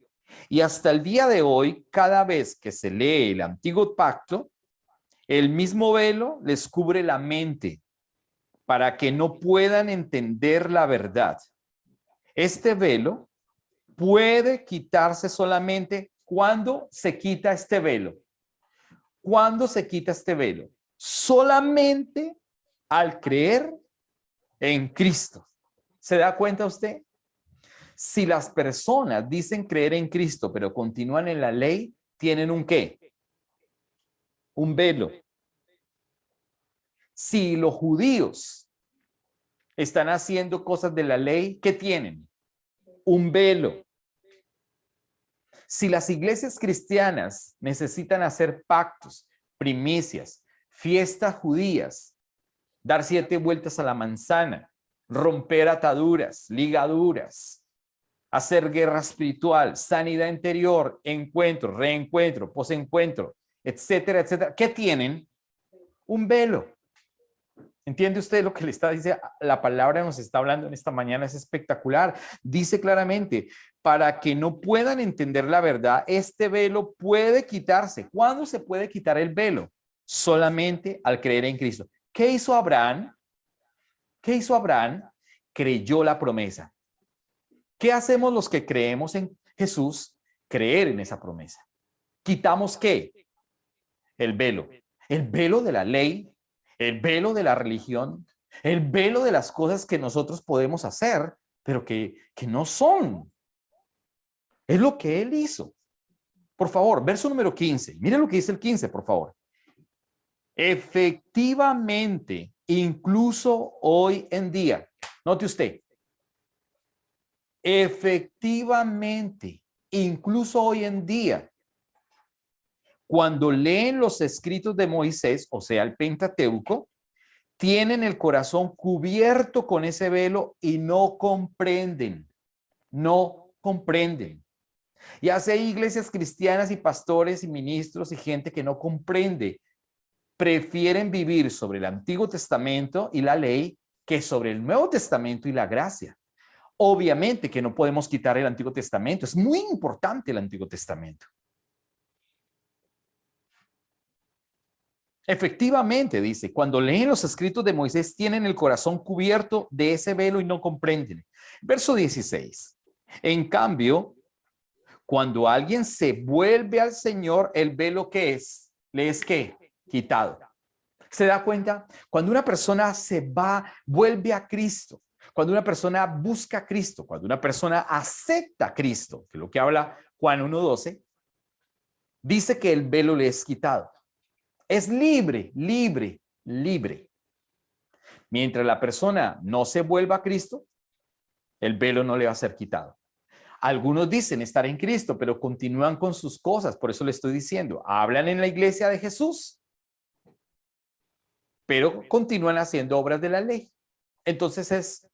Y hasta el día de hoy, cada vez que se lee el antiguo pacto, el mismo velo les cubre la mente para que no puedan entender la verdad. Este velo puede quitarse solamente cuando se quita este velo. ¿Cuándo se quita este velo? Solamente al creer en Cristo. ¿Se da cuenta usted? Si las personas dicen creer en Cristo, pero continúan en la ley, ¿tienen un qué? Un velo. Si los judíos están haciendo cosas de la ley, ¿qué tienen? Un velo. Si las iglesias cristianas necesitan hacer pactos, primicias, fiestas judías, dar 7 vueltas a la manzana, romper ataduras, ligaduras, hacer guerra espiritual, sanidad interior, encuentro, reencuentro, posencuentro, etcétera, etcétera, ¿qué tienen? Un velo. ¿Entiende usted lo que le está diciendo? La palabra nos está hablando en esta mañana, es espectacular. Dice claramente, para que no puedan entender la verdad, este velo puede quitarse. ¿Cuándo se puede quitar el velo? Solamente al creer en Cristo. ¿Qué hizo Abraham? ¿Qué hizo Abraham? Creyó la promesa. ¿Qué hacemos los que creemos en Jesús? Creer en esa promesa. ¿Quitamos qué? El velo. El velo de la ley, el velo de la religión, el velo de las cosas que nosotros podemos hacer, pero que no son. Es lo que él hizo. Por favor, verso número 15. Mire lo que dice el 15, por favor. Efectivamente, incluso hoy en día, note usted, efectivamente, incluso hoy en día, cuando leen los escritos de Moisés, o sea, el Pentateuco, tienen el corazón cubierto con ese velo y no comprenden, no comprenden. Y así hay iglesias cristianas y pastores y ministros y gente que no comprende. Prefieren vivir sobre el Antiguo Testamento y la ley que sobre el Nuevo Testamento y la gracia. Obviamente que no podemos quitar el Antiguo Testamento. Es muy importante el Antiguo Testamento. Efectivamente, dice, cuando leen los escritos de Moisés, tienen el corazón cubierto de ese velo y no comprenden. Verso 16. En cambio, cuando alguien se vuelve al Señor, el velo que es, le es ¿qué? Quitado. ¿Se da cuenta? Cuando una persona se va, vuelve a Cristo, cuando una persona busca a Cristo, cuando una persona acepta a Cristo, que es lo que habla Juan 1:12, dice que el velo le es quitado. Es libre, libre, libre. Mientras la persona no se vuelva a Cristo, el velo no le va a ser quitado. Algunos dicen estar en Cristo, pero continúan con sus cosas. Por eso le estoy diciendo, hablan en la iglesia de Jesús, pero continúan haciendo obras de la ley. Entonces es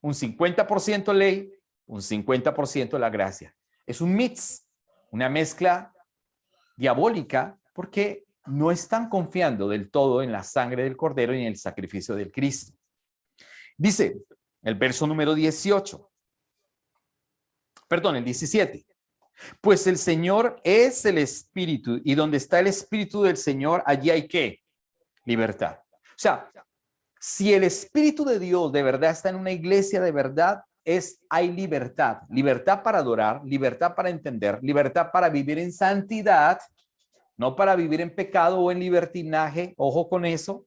un 50% ley, un 50% la gracia. Es un mix, una mezcla diabólica, porque no están confiando del todo en la sangre del Cordero y en el sacrificio del Cristo. Dice el verso número 18, perdón, el 17. Pues el Señor es el Espíritu, y donde está el Espíritu del Señor, allí hay ¿qué? Libertad. O sea, si el Espíritu de Dios de verdad está en una iglesia de verdad, hay libertad. Libertad para adorar, libertad para entender, libertad para vivir en santidad, no para vivir en pecado o en libertinaje, ojo con eso,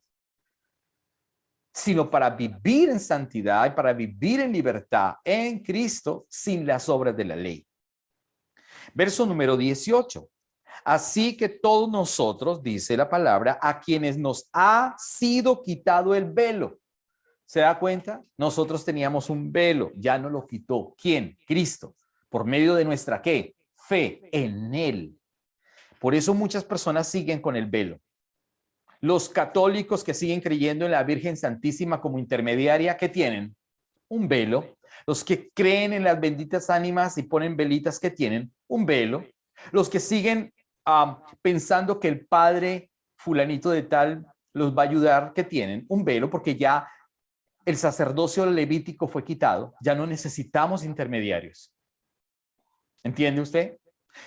sino para vivir en santidad y para vivir en libertad en Cristo sin las obras de la ley. Verso número 18. Así que todos nosotros, dice la palabra, a quienes nos ha sido quitado el velo. ¿Se da cuenta? Nosotros teníamos un velo, ya no lo quitó. ¿Quién? Cristo. ¿Por medio de nuestra qué? Fe en Él. Por eso muchas personas siguen con el velo. Los católicos que siguen creyendo en la Virgen Santísima como intermediaria, ¿qué tienen? Un velo. Los que creen en las benditas ánimas y ponen velitas, ¿qué tienen? Un velo. Los que siguen pensando que el padre fulanito de tal los va a ayudar, ¿qué tienen? Un velo, porque ya el sacerdocio levítico fue quitado, ya no necesitamos intermediarios. ¿Entiende usted?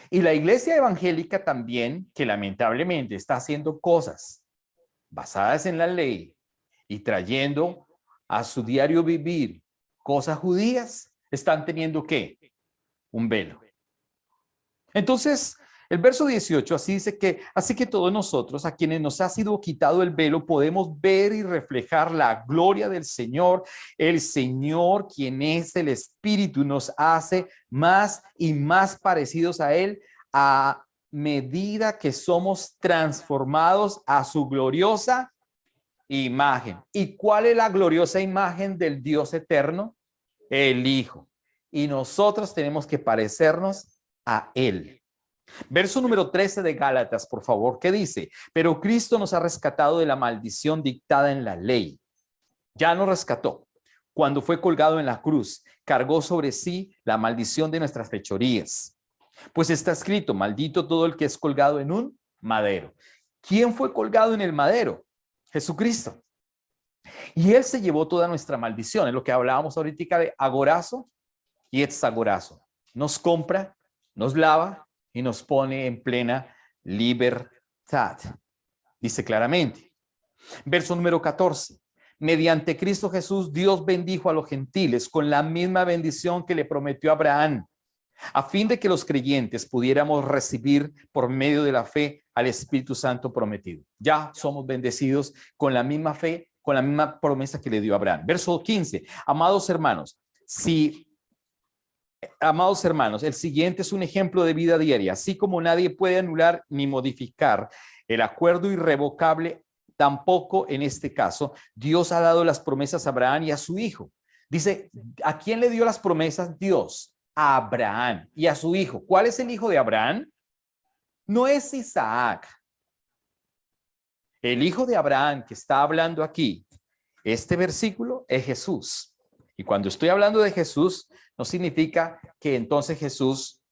Y la iglesia evangélica también, que lamentablemente está haciendo cosas basadas en la ley y trayendo a su diario vivir cosas judías, están teniendo ¿qué? Un velo. Entonces, el verso 18 así dice que, así que todos nosotros, a quienes nos ha sido quitado el velo, podemos ver y reflejar la gloria del Señor. El Señor, quien es el Espíritu, nos hace más y más parecidos a Él a medida que somos transformados a su gloriosa imagen. ¿Y cuál es la gloriosa imagen del Dios eterno? El Hijo. Y nosotros tenemos que parecernos a Él. Verso número 13 de Gálatas, por favor, ¿qué dice? Pero Cristo nos ha rescatado de la maldición dictada en la ley. Ya nos rescató. Cuando fue colgado en la cruz, cargó sobre sí la maldición de nuestras fechorías. Pues está escrito, maldito todo el que es colgado en un madero. ¿Quién fue colgado en el madero? Jesucristo. Y Él se llevó toda nuestra maldición. Es lo que hablábamos ahorita de agorazo y exagorazo. Nos compra, nos lava y nos pone en plena libertad. Dice claramente. Verso número 14. Mediante Cristo Jesús, Dios bendijo a los gentiles con la misma bendición que le prometió a Abraham, a fin de que los creyentes pudiéramos recibir por medio de la fe al Espíritu Santo prometido. Ya somos bendecidos con la misma fe, con la misma promesa que le dio a Abraham. Verso 15. Amados hermanos, el siguiente es un ejemplo de vida diaria. Así como nadie puede anular ni modificar el acuerdo irrevocable, tampoco en este caso, Dios ha dado las promesas a Abraham y a su hijo. Dice, ¿a quién le dio las promesas? Dios, a Abraham y a su hijo. ¿Cuál es el hijo de Abraham? No es Isaac. El hijo de Abraham que está hablando aquí, este versículo, es Jesús. Y cuando estoy hablando de Jesús, no significa que entonces Jesús,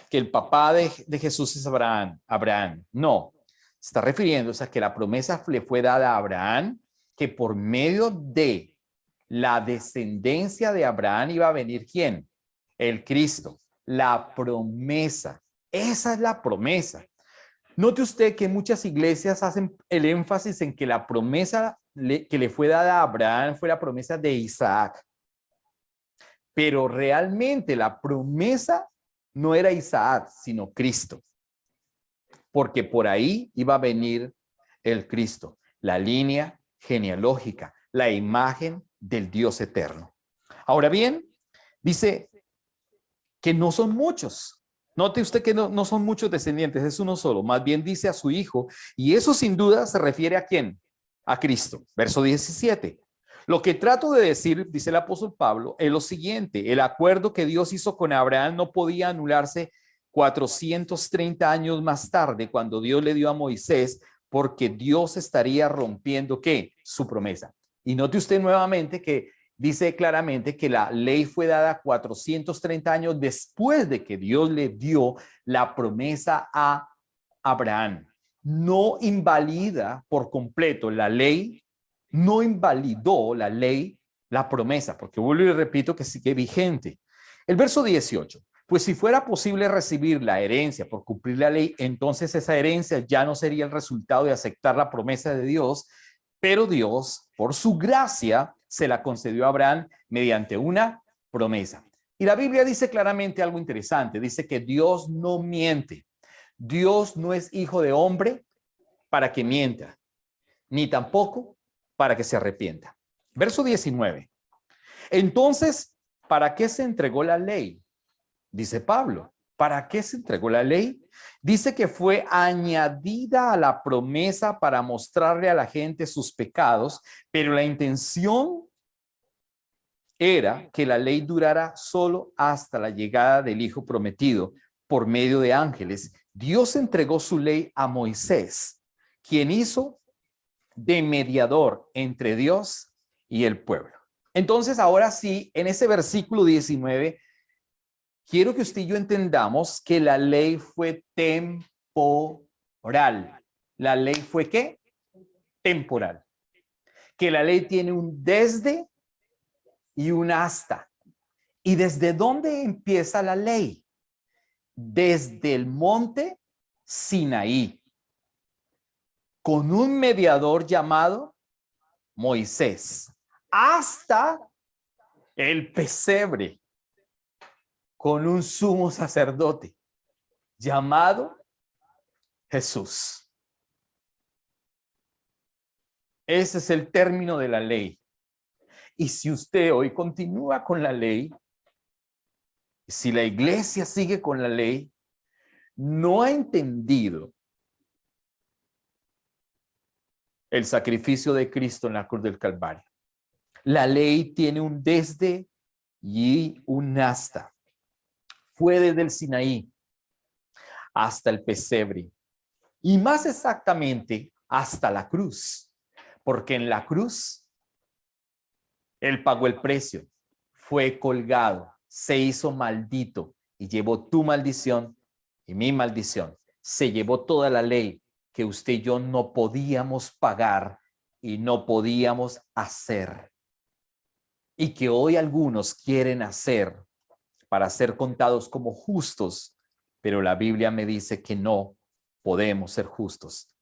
que el papá de Jesús es Abraham. No, se está refiriéndose a que la promesa le fue dada a Abraham, que por medio de la descendencia de Abraham iba a venir ¿quién? El Cristo. La promesa. Esa es la promesa. Note usted que muchas iglesias hacen el énfasis en que la promesa que le fue dada a Abraham fue la promesa de Isaac. Pero realmente la promesa no era Isaac, sino Cristo. Porque por ahí iba a venir el Cristo, la línea genealógica, la imagen del Dios eterno. Ahora bien, dice que no son muchos. Note usted que no son muchos descendientes, es uno solo. Más bien dice a su hijo, y eso sin duda se refiere a quién? A Cristo. Verso 17. Lo que trato de decir, dice el apóstol Pablo, es lo siguiente: el acuerdo que Dios hizo con Abraham no podía anularse 430 años más tarde, cuando Dios le dio a Moisés, porque Dios estaría rompiendo ¿qué? Su promesa. Y note usted nuevamente que dice claramente que la ley fue dada 430 años después de que Dios le dio la promesa a Abraham. No invalida por completo la ley, no invalidó la ley, la promesa, porque vuelvo y repito que sigue vigente. El verso 18. Pues si fuera posible recibir la herencia por cumplir la ley, entonces esa herencia ya no sería el resultado de aceptar la promesa de Dios, pero Dios, por su gracia, se la concedió a Abraham mediante una promesa. Y la Biblia dice claramente algo interesante. Dice que Dios no miente. Dios no es hijo de hombre para que mienta, ni tampoco para que se arrepienta. Verso 19. Entonces, ¿para qué se entregó la ley? Dice Pablo. ¿Para qué se entregó la ley? Dice que fue añadida a la promesa para mostrarle a la gente sus pecados, pero la intención era que la ley durara solo hasta la llegada del Hijo prometido por medio de ángeles. Dios entregó su ley a Moisés, quien hizo de mediador entre Dios y el pueblo. Entonces, ahora sí, en ese versículo 19, quiero que usted y yo entendamos que la ley fue temporal. ¿La ley fue qué? Temporal. Que la ley tiene un desde y un hasta. ¿Y desde dónde empieza la ley? Desde el monte Sinaí, con un mediador llamado Moisés, hasta el pesebre, con un sumo sacerdote llamado Jesús. Ese es el término de la ley. Y si usted hoy continúa con la ley, si la iglesia sigue con la ley, no ha entendido el sacrificio de Cristo en la cruz del Calvario. La ley tiene un desde y un hasta. Fue desde el Sinaí hasta el pesebre. Y más exactamente, hasta la cruz. Porque en la cruz, Él pagó el precio. Fue colgado, se hizo maldito y llevó tu maldición y mi maldición. Se llevó toda la ley que usted y yo no podíamos pagar y no podíamos hacer. Y que hoy algunos quieren hacer para ser contados como justos, pero la Biblia me dice que no podemos ser justos.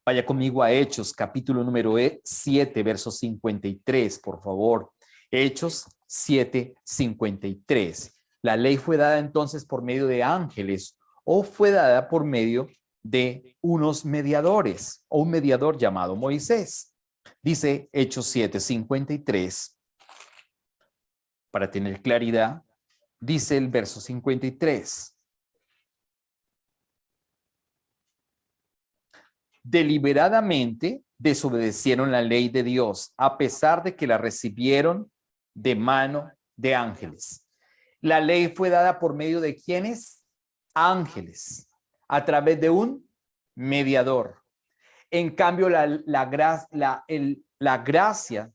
Vaya conmigo a Hechos, capítulo número 7, verso 53, por favor. Hechos 7, 53. ¿La ley fue dada entonces por medio de ángeles o fue dada por medio de unos mediadores o un mediador llamado Moisés? Dice Hechos 7, 53. Para tener claridad, dice el verso 53. Deliberadamente desobedecieron la ley de Dios, a pesar de que la recibieron de mano de ángeles. La ley fue dada por medio de ¿quiénes? Ángeles, a través de un mediador. En cambio, la gracia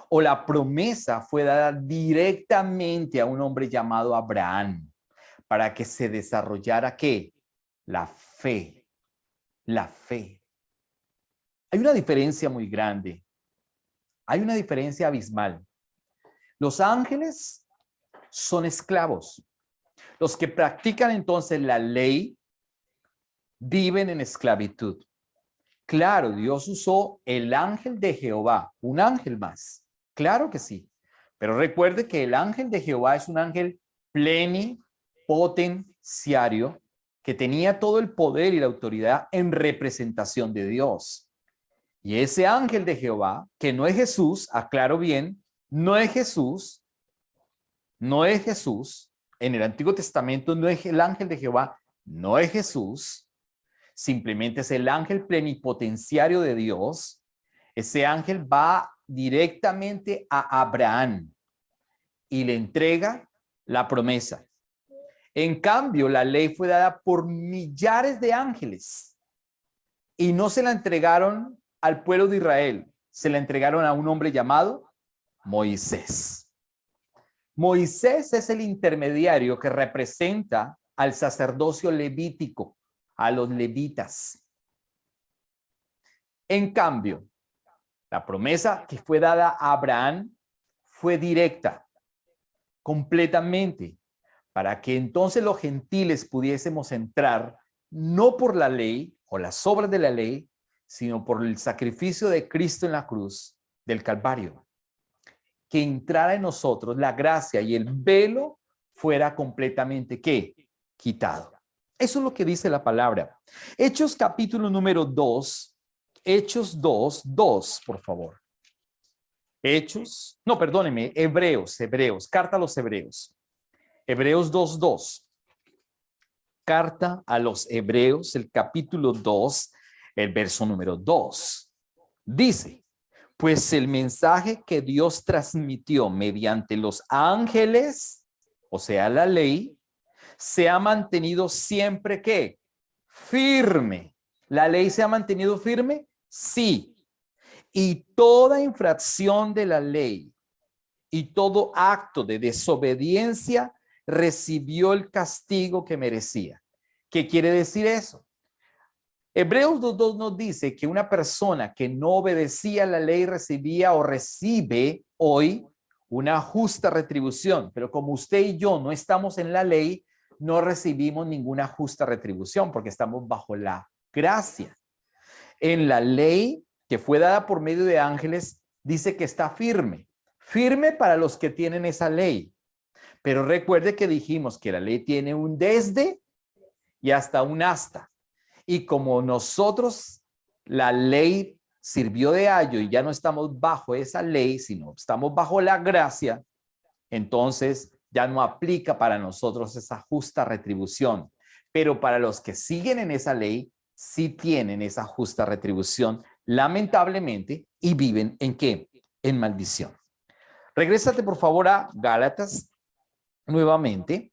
o la promesa fue dada directamente a un hombre llamado Abraham para que se desarrollara ¿qué? La fe. La fe. Hay una diferencia muy grande. Hay una diferencia abismal. Los ángeles son esclavos. Los que practican entonces la ley viven en esclavitud. Claro, Dios usó el ángel de Jehová, un ángel más. Claro que sí. Pero recuerde que el ángel de Jehová es un ángel plenipotenciario que tenía todo el poder y la autoridad en representación de Dios. Y ese ángel de Jehová, que no es Jesús, aclaro bien, no es Jesús, en el Antiguo Testamento no es el ángel de Jehová, no es Jesús, simplemente es el ángel plenipotenciario de Dios. Ese ángel va directamente a Abraham y le entrega la promesa. En cambio, la ley fue dada por millares de ángeles y no se la entregaron al pueblo de Israel, se la entregaron a un hombre llamado Moisés. Moisés es el intermediario que representa al sacerdocio levítico, a los levitas. En cambio, la promesa que fue dada a Abraham fue directa, completamente, para que entonces los gentiles pudiésemos entrar no por la ley o las obras de la ley, sino por el sacrificio de Cristo en la cruz del Calvario. Que entrara en nosotros la gracia y el velo fuera completamente ¿qué? Quitado. Eso es lo que dice la palabra. Hechos capítulo número 2, Hechos 2, 2, por favor. Hechos, no, perdóneme, Hebreos, carta a los Hebreos. Hebreos 2, 2. Carta a los Hebreos, el capítulo 2, el verso número 2. Dice, pues el mensaje que Dios transmitió mediante los ángeles, o sea, la ley, se ha mantenido siempre ¿qué? Firme. ¿La ley se ha mantenido firme? Sí. Y toda infracción de la ley y todo acto de desobediencia recibió el castigo que merecía. ¿Qué quiere decir eso? Hebreos 2.2 nos dice que una persona que no obedecía la ley recibía o recibe hoy una justa retribución, pero como usted y yo no estamos en la ley, no recibimos ninguna justa retribución porque estamos bajo la gracia. En la ley que fue dada por medio de ángeles, dice que está firme, firme para los que tienen esa ley. Pero recuerde que dijimos que la ley tiene un desde y hasta un hasta. Y como nosotros, la ley sirvió de ayo y ya no estamos bajo esa ley, sino estamos bajo la gracia, entonces ya no aplica para nosotros esa justa retribución. Pero para los que siguen en esa ley, sí tienen esa justa retribución, lamentablemente, y viven ¿en qué? En maldición. Regrésate por favor a Gálatas nuevamente,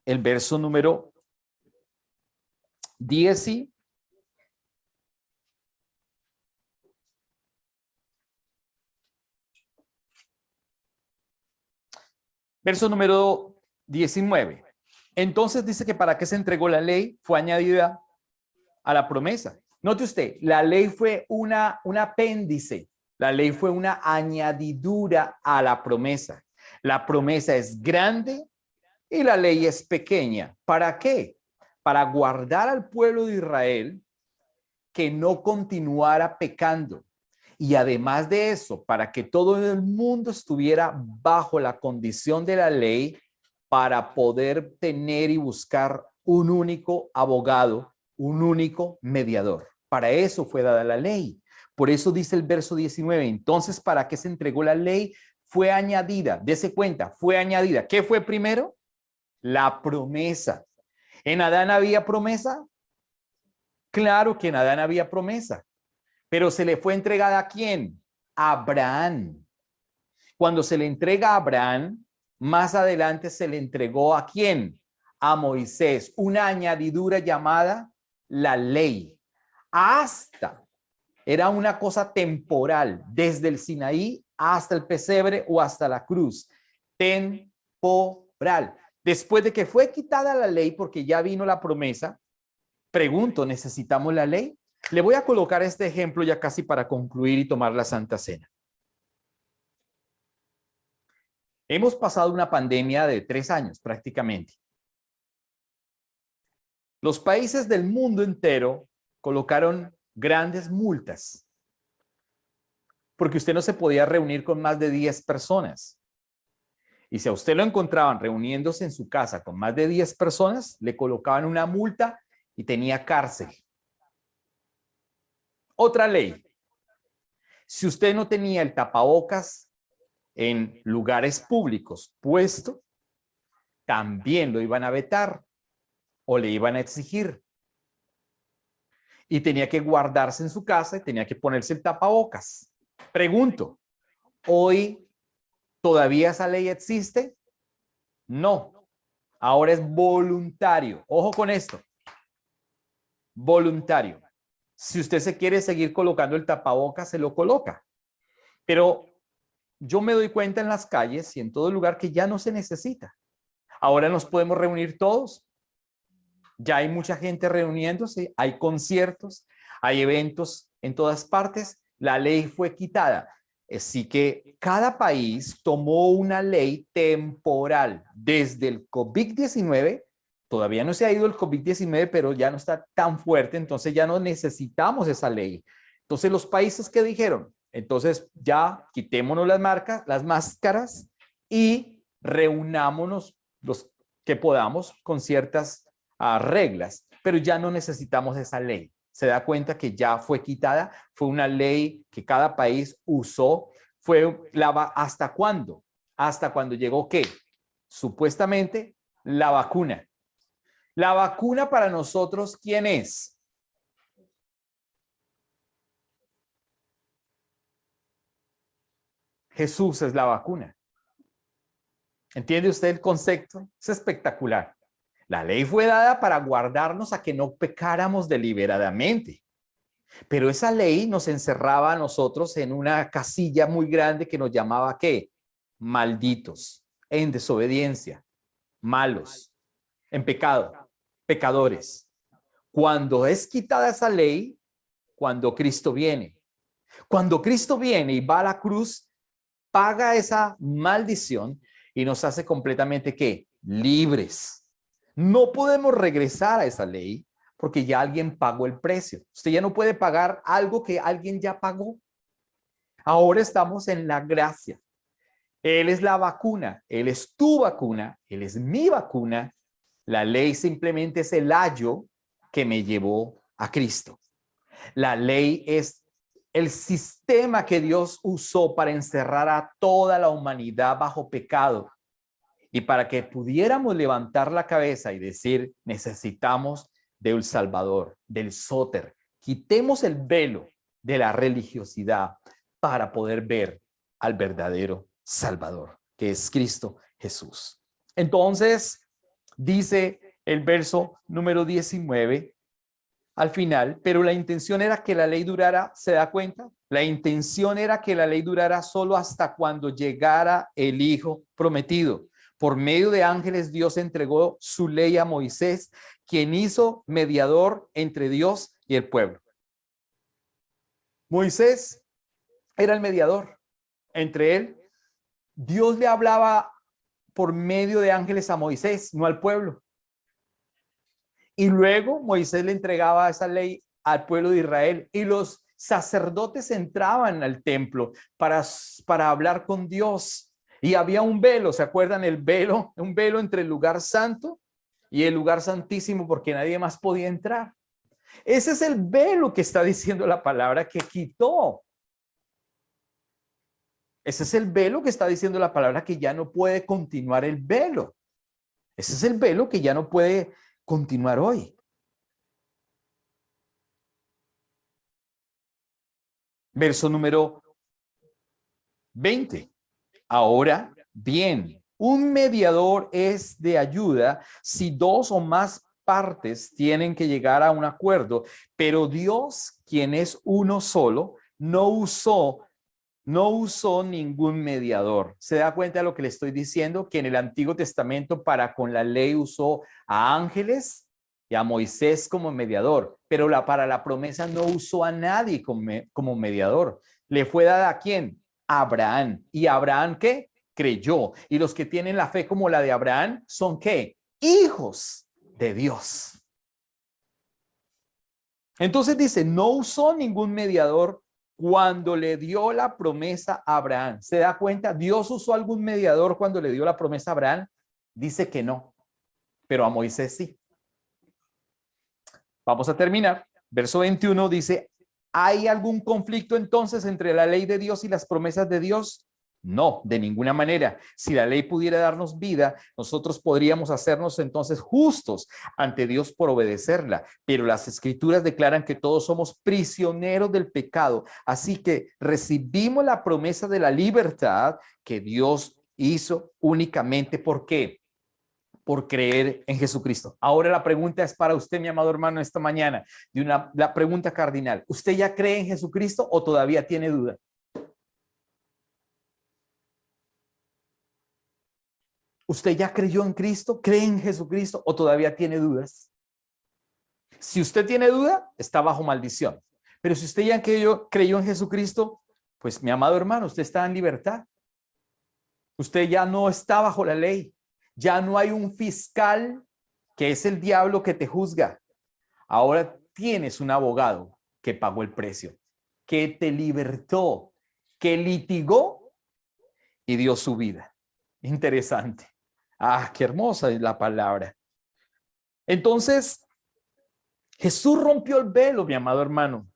el verso número 10. Verso número 19. Entonces dice que para qué se entregó la ley fue añadida a la promesa. Note usted, la ley fue un apéndice, la ley fue una añadidura a la promesa. La promesa es grande y la ley es pequeña. ¿Para qué? Para guardar al pueblo de Israel que no continuara pecando. Y además de eso, para que todo el mundo estuviera bajo la condición de la ley para poder tener y buscar un único abogado, un único mediador. Para eso fue dada la ley. Por eso dice el verso 19, entonces, ¿para qué se entregó la ley? Fue añadida, dese cuenta, fue añadida. ¿Qué fue primero? La promesa. ¿En Adán había promesa? Claro que en Adán había promesa. Pero se le fue entregada ¿a quién? A Abraham. Cuando se le entrega a Abraham, más adelante se le entregó ¿a quién? A Moisés, una añadidura llamada la ley. Hasta, era una cosa temporal, desde el Sinaí hasta el pesebre o hasta la cruz. Temporal. Después de que fue quitada la ley, porque ya vino la promesa, pregunto, ¿necesitamos la ley? Le voy a colocar este ejemplo ya casi para concluir y tomar la Santa Cena. Hemos pasado una pandemia de 3 años prácticamente. Los países del mundo entero colocaron grandes multas porque usted no se podía reunir con más de 10 personas. Y si a usted lo encontraban reuniéndose en su casa con más de 10 personas, le colocaban una multa y tenía cárcel. Otra ley. Si usted no tenía el tapabocas en lugares públicos puesto, también lo iban a vetar o le iban a exigir. Y tenía que guardarse en su casa y tenía que ponerse el tapabocas. Pregunto, ¿hoy todavía esa ley existe? No. Ahora es voluntario. Ojo con esto. Voluntario. Si usted se quiere seguir colocando el tapabocas, se lo coloca. Pero yo me doy cuenta en las calles y en todo lugar que ya no se necesita. Ahora nos podemos reunir todos. Ya hay mucha gente reuniéndose, hay conciertos, hay eventos en todas partes. La ley fue quitada. Así que cada país tomó una ley temporal desde el COVID-19. Todavía no se ha ido el COVID-19, pero ya no está tan fuerte, entonces ya no necesitamos esa ley. Entonces los países que dijeron, entonces ya quitémonos las máscaras y reunámonos los que podamos con ciertas reglas, pero ya no necesitamos esa ley. Se da cuenta que ya fue quitada, fue una ley que cada país usó, ¿hasta cuándo? Hasta cuando llegó ¿qué? Supuestamente la vacuna. La vacuna para nosotros, ¿quién es? Jesús es la vacuna. ¿Entiende usted el concepto? Es espectacular. La ley fue dada para guardarnos a que no pecáramos deliberadamente. Pero esa ley nos encerraba a nosotros en una casilla muy grande que nos llamaba ¿qué? Malditos, en desobediencia, malos, en pecado, pecadores. Cuando es quitada esa ley, cuando Cristo viene y va a la cruz, paga esa maldición y nos hace completamente ¿qué? Libres. No podemos regresar a esa ley porque ya alguien pagó el precio. Usted ya no puede pagar algo que alguien ya pagó. Ahora estamos en la gracia. Él es la vacuna, Él es tu vacuna, Él es mi vacuna. La ley simplemente es el ayo que me llevó a Cristo. La ley es el sistema que Dios usó para encerrar a toda la humanidad bajo pecado. Y para que pudiéramos levantar la cabeza y decir, necesitamos de un Salvador, del Sóter. Quitemos el velo de la religiosidad para poder ver al verdadero Salvador, que es Cristo Jesús. Entonces, dice el verso número 19, al final, pero la intención era que la ley durara, ¿se da cuenta? La intención era que la ley durara solo hasta cuando llegara el Hijo prometido. Por medio de ángeles, Dios entregó su ley a Moisés, quien hizo mediador entre Dios y el pueblo. Moisés era el mediador entre él. Dios le hablaba por medio de ángeles a Moisés, no al pueblo. Y luego Moisés le entregaba esa ley al pueblo de Israel y los sacerdotes entraban al templo para hablar con Dios. Y había un velo, ¿se acuerdan? El velo, un velo entre el lugar santo y el lugar santísimo porque nadie más podía entrar. Ese es el velo que está diciendo la palabra que quitó. Ese es el velo que está diciendo la palabra que ya no puede continuar el velo. Ese es el velo que ya no puede continuar hoy. Verso número 20. Ahora bien, un mediador es de ayuda si dos o más partes tienen que llegar a un acuerdo, pero Dios, quien es uno solo, no usó ningún mediador. ¿Se da cuenta de lo que le estoy diciendo? Que en el Antiguo Testamento para con la ley usó a ángeles y a Moisés como mediador, pero para la promesa no usó a nadie como mediador. ¿Le fue dada a quién? A Abraham. ¿Y Abraham qué? Creyó. Y los que tienen la fe como la de Abraham son ¿qué? Hijos de Dios. Entonces dice, no usó ningún mediador cuando le dio la promesa a Abraham. ¿Se da cuenta? ¿Dios usó algún mediador cuando le dio la promesa a Abraham? Dice que no, pero a Moisés sí. Vamos a terminar. Verso 21 dice, ¿hay algún conflicto entonces entre la ley de Dios y las promesas de Dios? No, de ninguna manera. Si la ley pudiera darnos vida, nosotros podríamos hacernos entonces justos ante Dios por obedecerla. Pero las escrituras declaran que todos somos prisioneros del pecado. Así que recibimos la promesa de la libertad que Dios hizo únicamente. ¿Por qué? Por creer en Jesucristo. Ahora la pregunta es para usted, mi amado hermano, esta mañana. La pregunta cardinal. ¿Usted ya cree en Jesucristo o todavía tiene duda? ¿Usted ya creyó en Cristo? ¿Cree en Jesucristo o todavía tiene dudas? Si usted tiene duda, está bajo maldición. Pero si usted ya creyó en Jesucristo, pues mi amado hermano, usted está en libertad. Usted ya no está bajo la ley. Ya no hay un fiscal que es el diablo que te juzga. Ahora tienes un abogado que pagó el precio, que te libertó, que litigó y dio su vida. Interesante. Ah, qué hermosa es la palabra. Entonces, Jesús rompió el velo, mi amado hermano.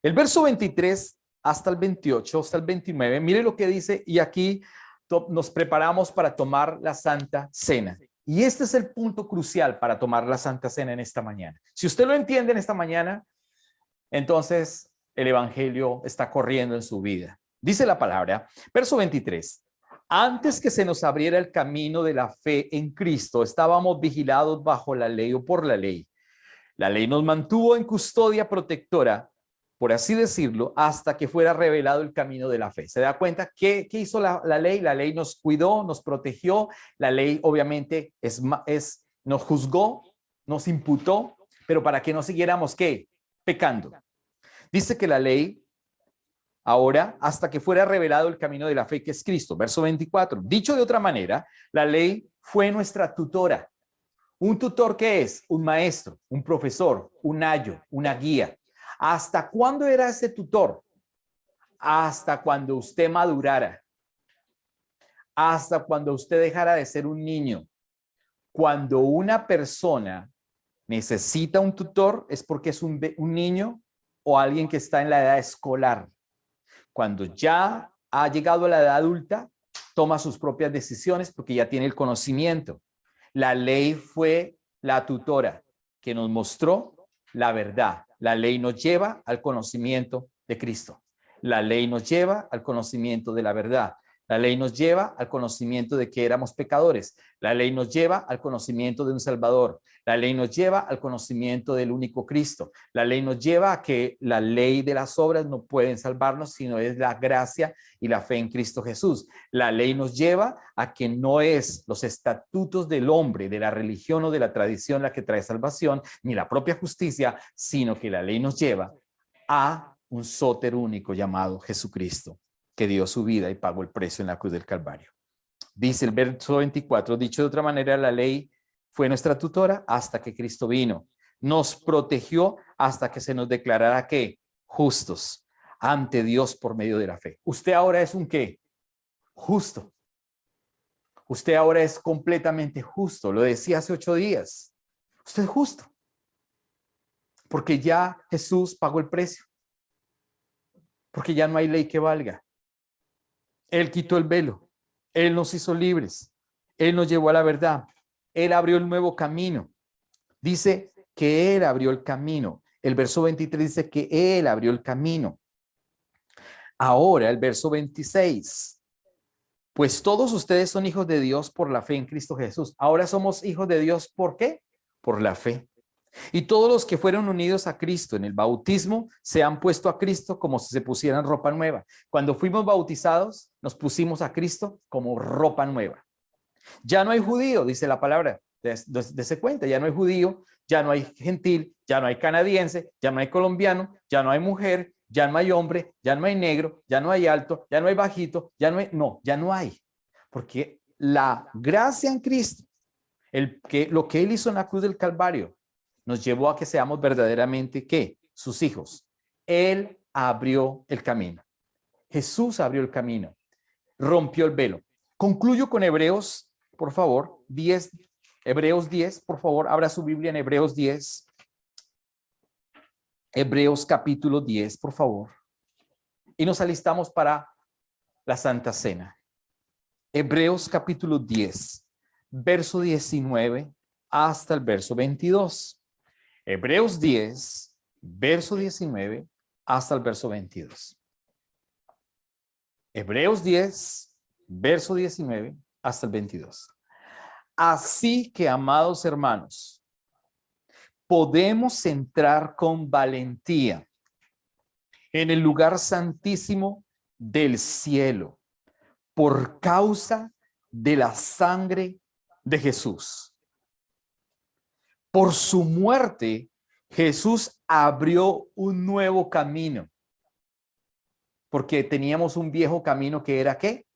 El verso 23 hasta el 28, hasta el 29, mire lo que dice, y aquí nos preparamos para tomar la Santa Cena. Y este es el punto crucial para tomar la Santa Cena en esta mañana. Si usted lo entiende en esta mañana, entonces el evangelio está corriendo en su vida. Dice la palabra, verso 23. Antes que se nos abriera el camino de la fe en Cristo, estábamos vigilados bajo la ley o por la ley. La ley nos mantuvo en custodia protectora, por así decirlo, hasta que fuera revelado el camino de la fe. ¿Se da cuenta? ¿Qué hizo la ley? La ley nos cuidó, nos protegió. La ley obviamente nos juzgó, nos imputó, pero para que no siguiéramos, ¿qué? Pecando. Dice que la ley, ahora, hasta que fuera revelado el camino de la fe, que es Cristo. Verso 24. Dicho de otra manera, la ley fue nuestra tutora. ¿Un tutor qué es? Un maestro, un profesor, un ayo, una guía. ¿Hasta cuándo era ese tutor? Hasta cuando usted madurara. Hasta cuando usted dejara de ser un niño. Cuando una persona necesita un tutor es porque es un niño o alguien que está en la edad escolar. Cuando ya ha llegado a la edad adulta, toma sus propias decisiones porque ya tiene el conocimiento. La ley fue la tutora que nos mostró la verdad. La ley nos lleva al conocimiento de Cristo. La ley nos lleva al conocimiento de la verdad. La ley nos lleva al conocimiento de que éramos pecadores. La ley nos lleva al conocimiento de un Salvador. La ley nos lleva al conocimiento del único Cristo. La ley nos lleva a que la ley de las obras no pueden salvarnos, sino es la gracia y la fe en Cristo Jesús. La ley nos lleva a que no es los estatutos del hombre, de la religión o de la tradición la que trae salvación, ni la propia justicia, sino que la ley nos lleva a un sóter único llamado Jesucristo, que dio su vida y pagó el precio en la cruz del Calvario. Dice el verso 24, dicho de otra manera, la ley fue nuestra tutora hasta que Cristo vino. Nos protegió hasta que se nos declarara que justos ante Dios por medio de la fe. Usted ahora es un qué? Justo. Usted ahora es completamente justo. Lo decía hace 8 días. Usted es justo. Porque ya Jesús pagó el precio. Porque ya no hay ley que valga. Él quitó el velo. Él nos hizo libres. Él nos llevó a la verdad. Él abrió el nuevo camino. Dice que Él abrió el camino. El verso 23 dice que Él abrió el camino. Ahora el verso 26. Pues todos ustedes son hijos de Dios por la fe en Cristo Jesús. Ahora somos hijos de Dios, ¿por qué? Por la fe. Y todos los que fueron unidos a Cristo en el bautismo se han puesto a Cristo como si se pusieran ropa nueva. Cuando fuimos bautizados, nos pusimos a Cristo como ropa nueva. Ya no hay judío, dice la palabra, dese cuenta, ya no hay judío, ya no hay gentil, ya no hay canadiense, ya no hay colombiano, ya no hay mujer, ya no hay hombre, ya no hay negro, ya no hay alto, ya no hay bajito, ya no hay. Porque la gracia en Cristo, lo que Él hizo en la cruz del Calvario, nos llevó a que seamos verdaderamente, ¿qué? Sus hijos. Él abrió el camino. Jesús abrió el camino. Rompió el velo. Concluyo con Hebreos, por favor, 10. Hebreos 10, por favor, abra su Biblia en Hebreos 10. Hebreos capítulo 10, por favor. Y nos alistamos para la Santa Cena. Hebreos capítulo 10, verso 19 hasta el verso 22. Hebreos 10, verso 19 hasta el verso 22. Hebreos 10, verso 19 hasta el 22. Así que, amados hermanos, podemos entrar con valentía en el lugar santísimo del cielo por causa de la sangre de Jesús. Por su muerte, Jesús abrió un nuevo camino, porque teníamos un viejo camino que era ¿qué?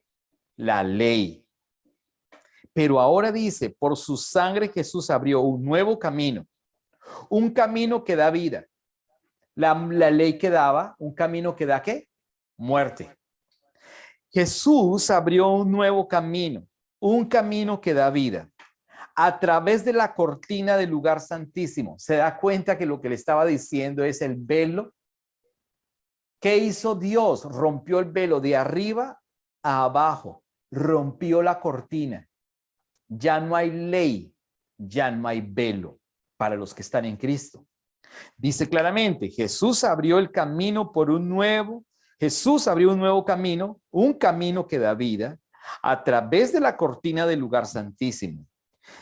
La ley. Pero ahora dice, por su sangre Jesús abrió un nuevo camino, un camino que da vida. La ley que daba, un camino que da ¿qué? Muerte. Jesús abrió un nuevo camino, un camino que da vida. A través de la cortina del lugar santísimo. ¿Se da cuenta que lo que le estaba diciendo es el velo? ¿Qué hizo Dios? Rompió el velo de arriba a abajo. Rompió la cortina. Ya no hay ley, ya no hay velo para los que están en Cristo. Dice claramente, Jesús abrió el camino Jesús abrió un nuevo camino, un camino que da vida a través de la cortina del lugar santísimo.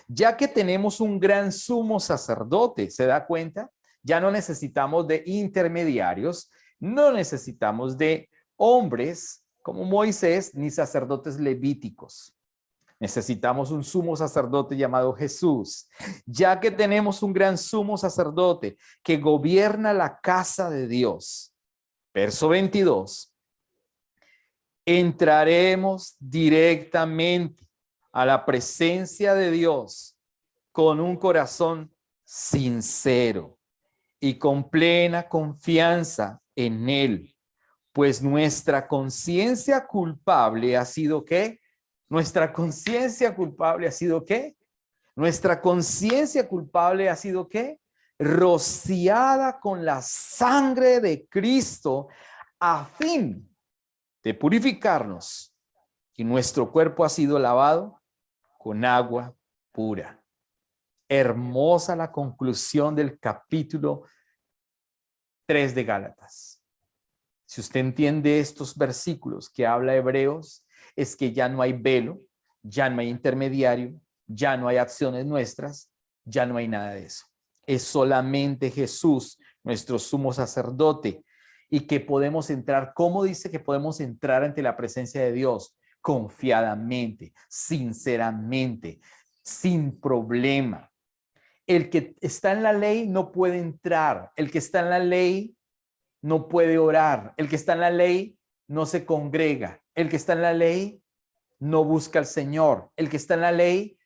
Ya que tenemos un gran sumo sacerdote, ¿se da cuenta? Ya no necesitamos de intermediarios, no necesitamos de hombres como Moisés ni sacerdotes levíticos. Necesitamos un sumo sacerdote llamado Jesús. Ya que tenemos un gran sumo sacerdote que gobierna la casa de Dios. Verso 22. Entraremos directamente a la presencia de Dios con un corazón sincero y con plena confianza en Él, pues nuestra conciencia culpable ha sido ¿qué? Nuestra conciencia culpable ha sido ¿qué? Nuestra conciencia culpable ha sido ¿qué? Rociada con la sangre de Cristo a fin de purificarnos, y nuestro cuerpo ha sido lavado con agua pura. Hermosa la conclusión del capítulo 3 de Gálatas. Si usted entiende estos versículos que habla Hebreos, es que ya no hay velo, ya no hay intermediario, ya no hay acciones nuestras, ya no hay nada de eso. Es solamente Jesús, nuestro sumo sacerdote, y que podemos entrar. ¿Cómo dice que podemos entrar ante la presencia de Dios? Confiadamente, sinceramente, sin problema. El que está en la ley no puede entrar. El que está en la ley no puede orar. El que está en la ley no se congrega. El que está en la ley no busca al Señor. El que está en la ley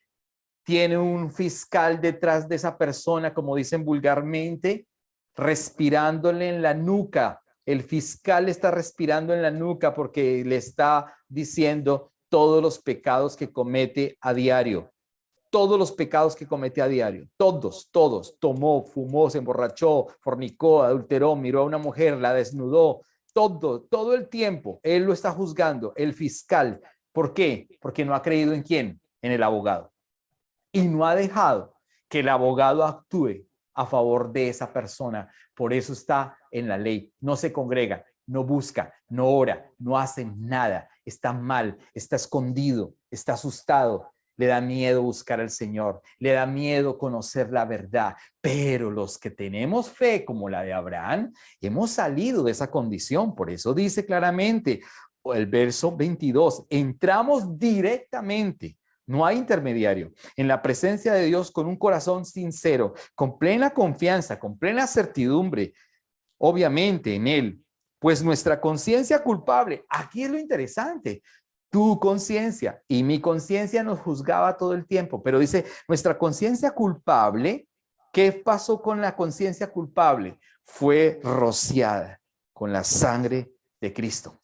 tiene un fiscal detrás de esa persona, como dicen vulgarmente, respirándole en la nuca. El fiscal está respirando en la nuca porque le está diciendo todos los pecados que comete a diario. Todos los pecados que comete a diario, todos, tomó, fumó, se emborrachó, fornicó, adulteró, miró a una mujer, la desnudó, todo el tiempo, él lo está juzgando, el fiscal. ¿Por qué? Porque no ha creído en quién, en el abogado. Y no ha dejado que el abogado actúe a favor de esa persona. Por eso está en la ley, no se congrega, no busca, no ora, no hace nada, está mal, está escondido, está asustado. Le da miedo buscar al Señor, le da miedo conocer la verdad, pero los que tenemos fe como la de Abraham, hemos salido de esa condición. Por eso dice claramente el verso 22, entramos directamente, no hay intermediario, en la presencia de Dios con un corazón sincero, con plena confianza, con plena certidumbre, obviamente en Él, pues nuestra conciencia culpable, aquí es lo interesante. Tu conciencia y mi conciencia nos juzgaba todo el tiempo, pero dice, nuestra conciencia culpable, ¿qué pasó con la conciencia culpable? Fue rociada con la sangre de Cristo.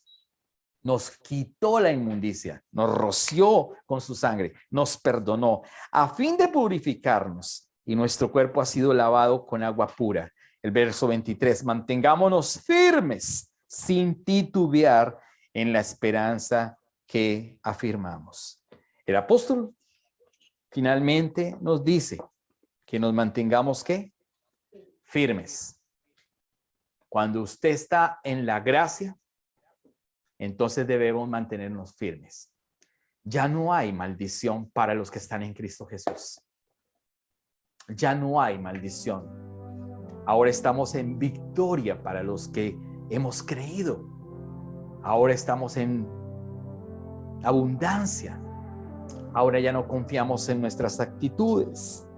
Nos quitó la inmundicia, nos roció con su sangre, nos perdonó, a fin de purificarnos, y nuestro cuerpo ha sido lavado con agua pura. El verso 23, mantengámonos firmes, sin titubear en la esperanza que afirmamos. El apóstol finalmente nos dice que nos mantengamos ¿qué? Firmes. Cuando usted está en la gracia, entonces debemos mantenernos firmes. Ya no hay maldición para los que están en Cristo Jesús. Ya no hay maldición. Ahora estamos en victoria para los que hemos creído. Ahora estamos en abundancia. Ahora ya no confiamos en nuestras actitudes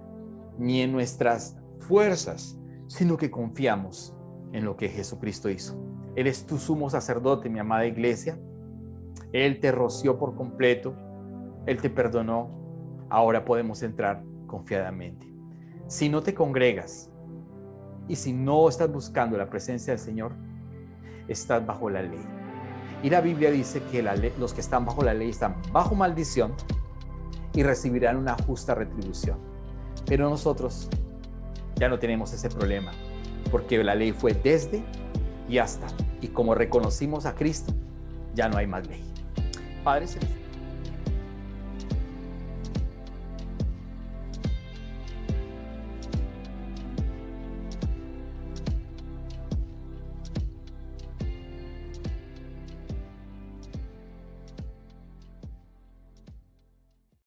ni en nuestras fuerzas, sino que confiamos en lo que Jesucristo hizo. Él es tu sumo sacerdote, mi amada iglesia. Él te roció por completo. Él te perdonó. Ahora podemos entrar confiadamente. Si no te congregas y si no estás buscando la presencia del Señor, estás bajo la ley. Y la Biblia dice que los que están bajo la ley están bajo maldición y recibirán una justa retribución. Pero nosotros ya no tenemos ese problema, porque la ley fue desde y hasta. Y como reconocimos a Cristo, ya no hay más ley. Padre Celestial,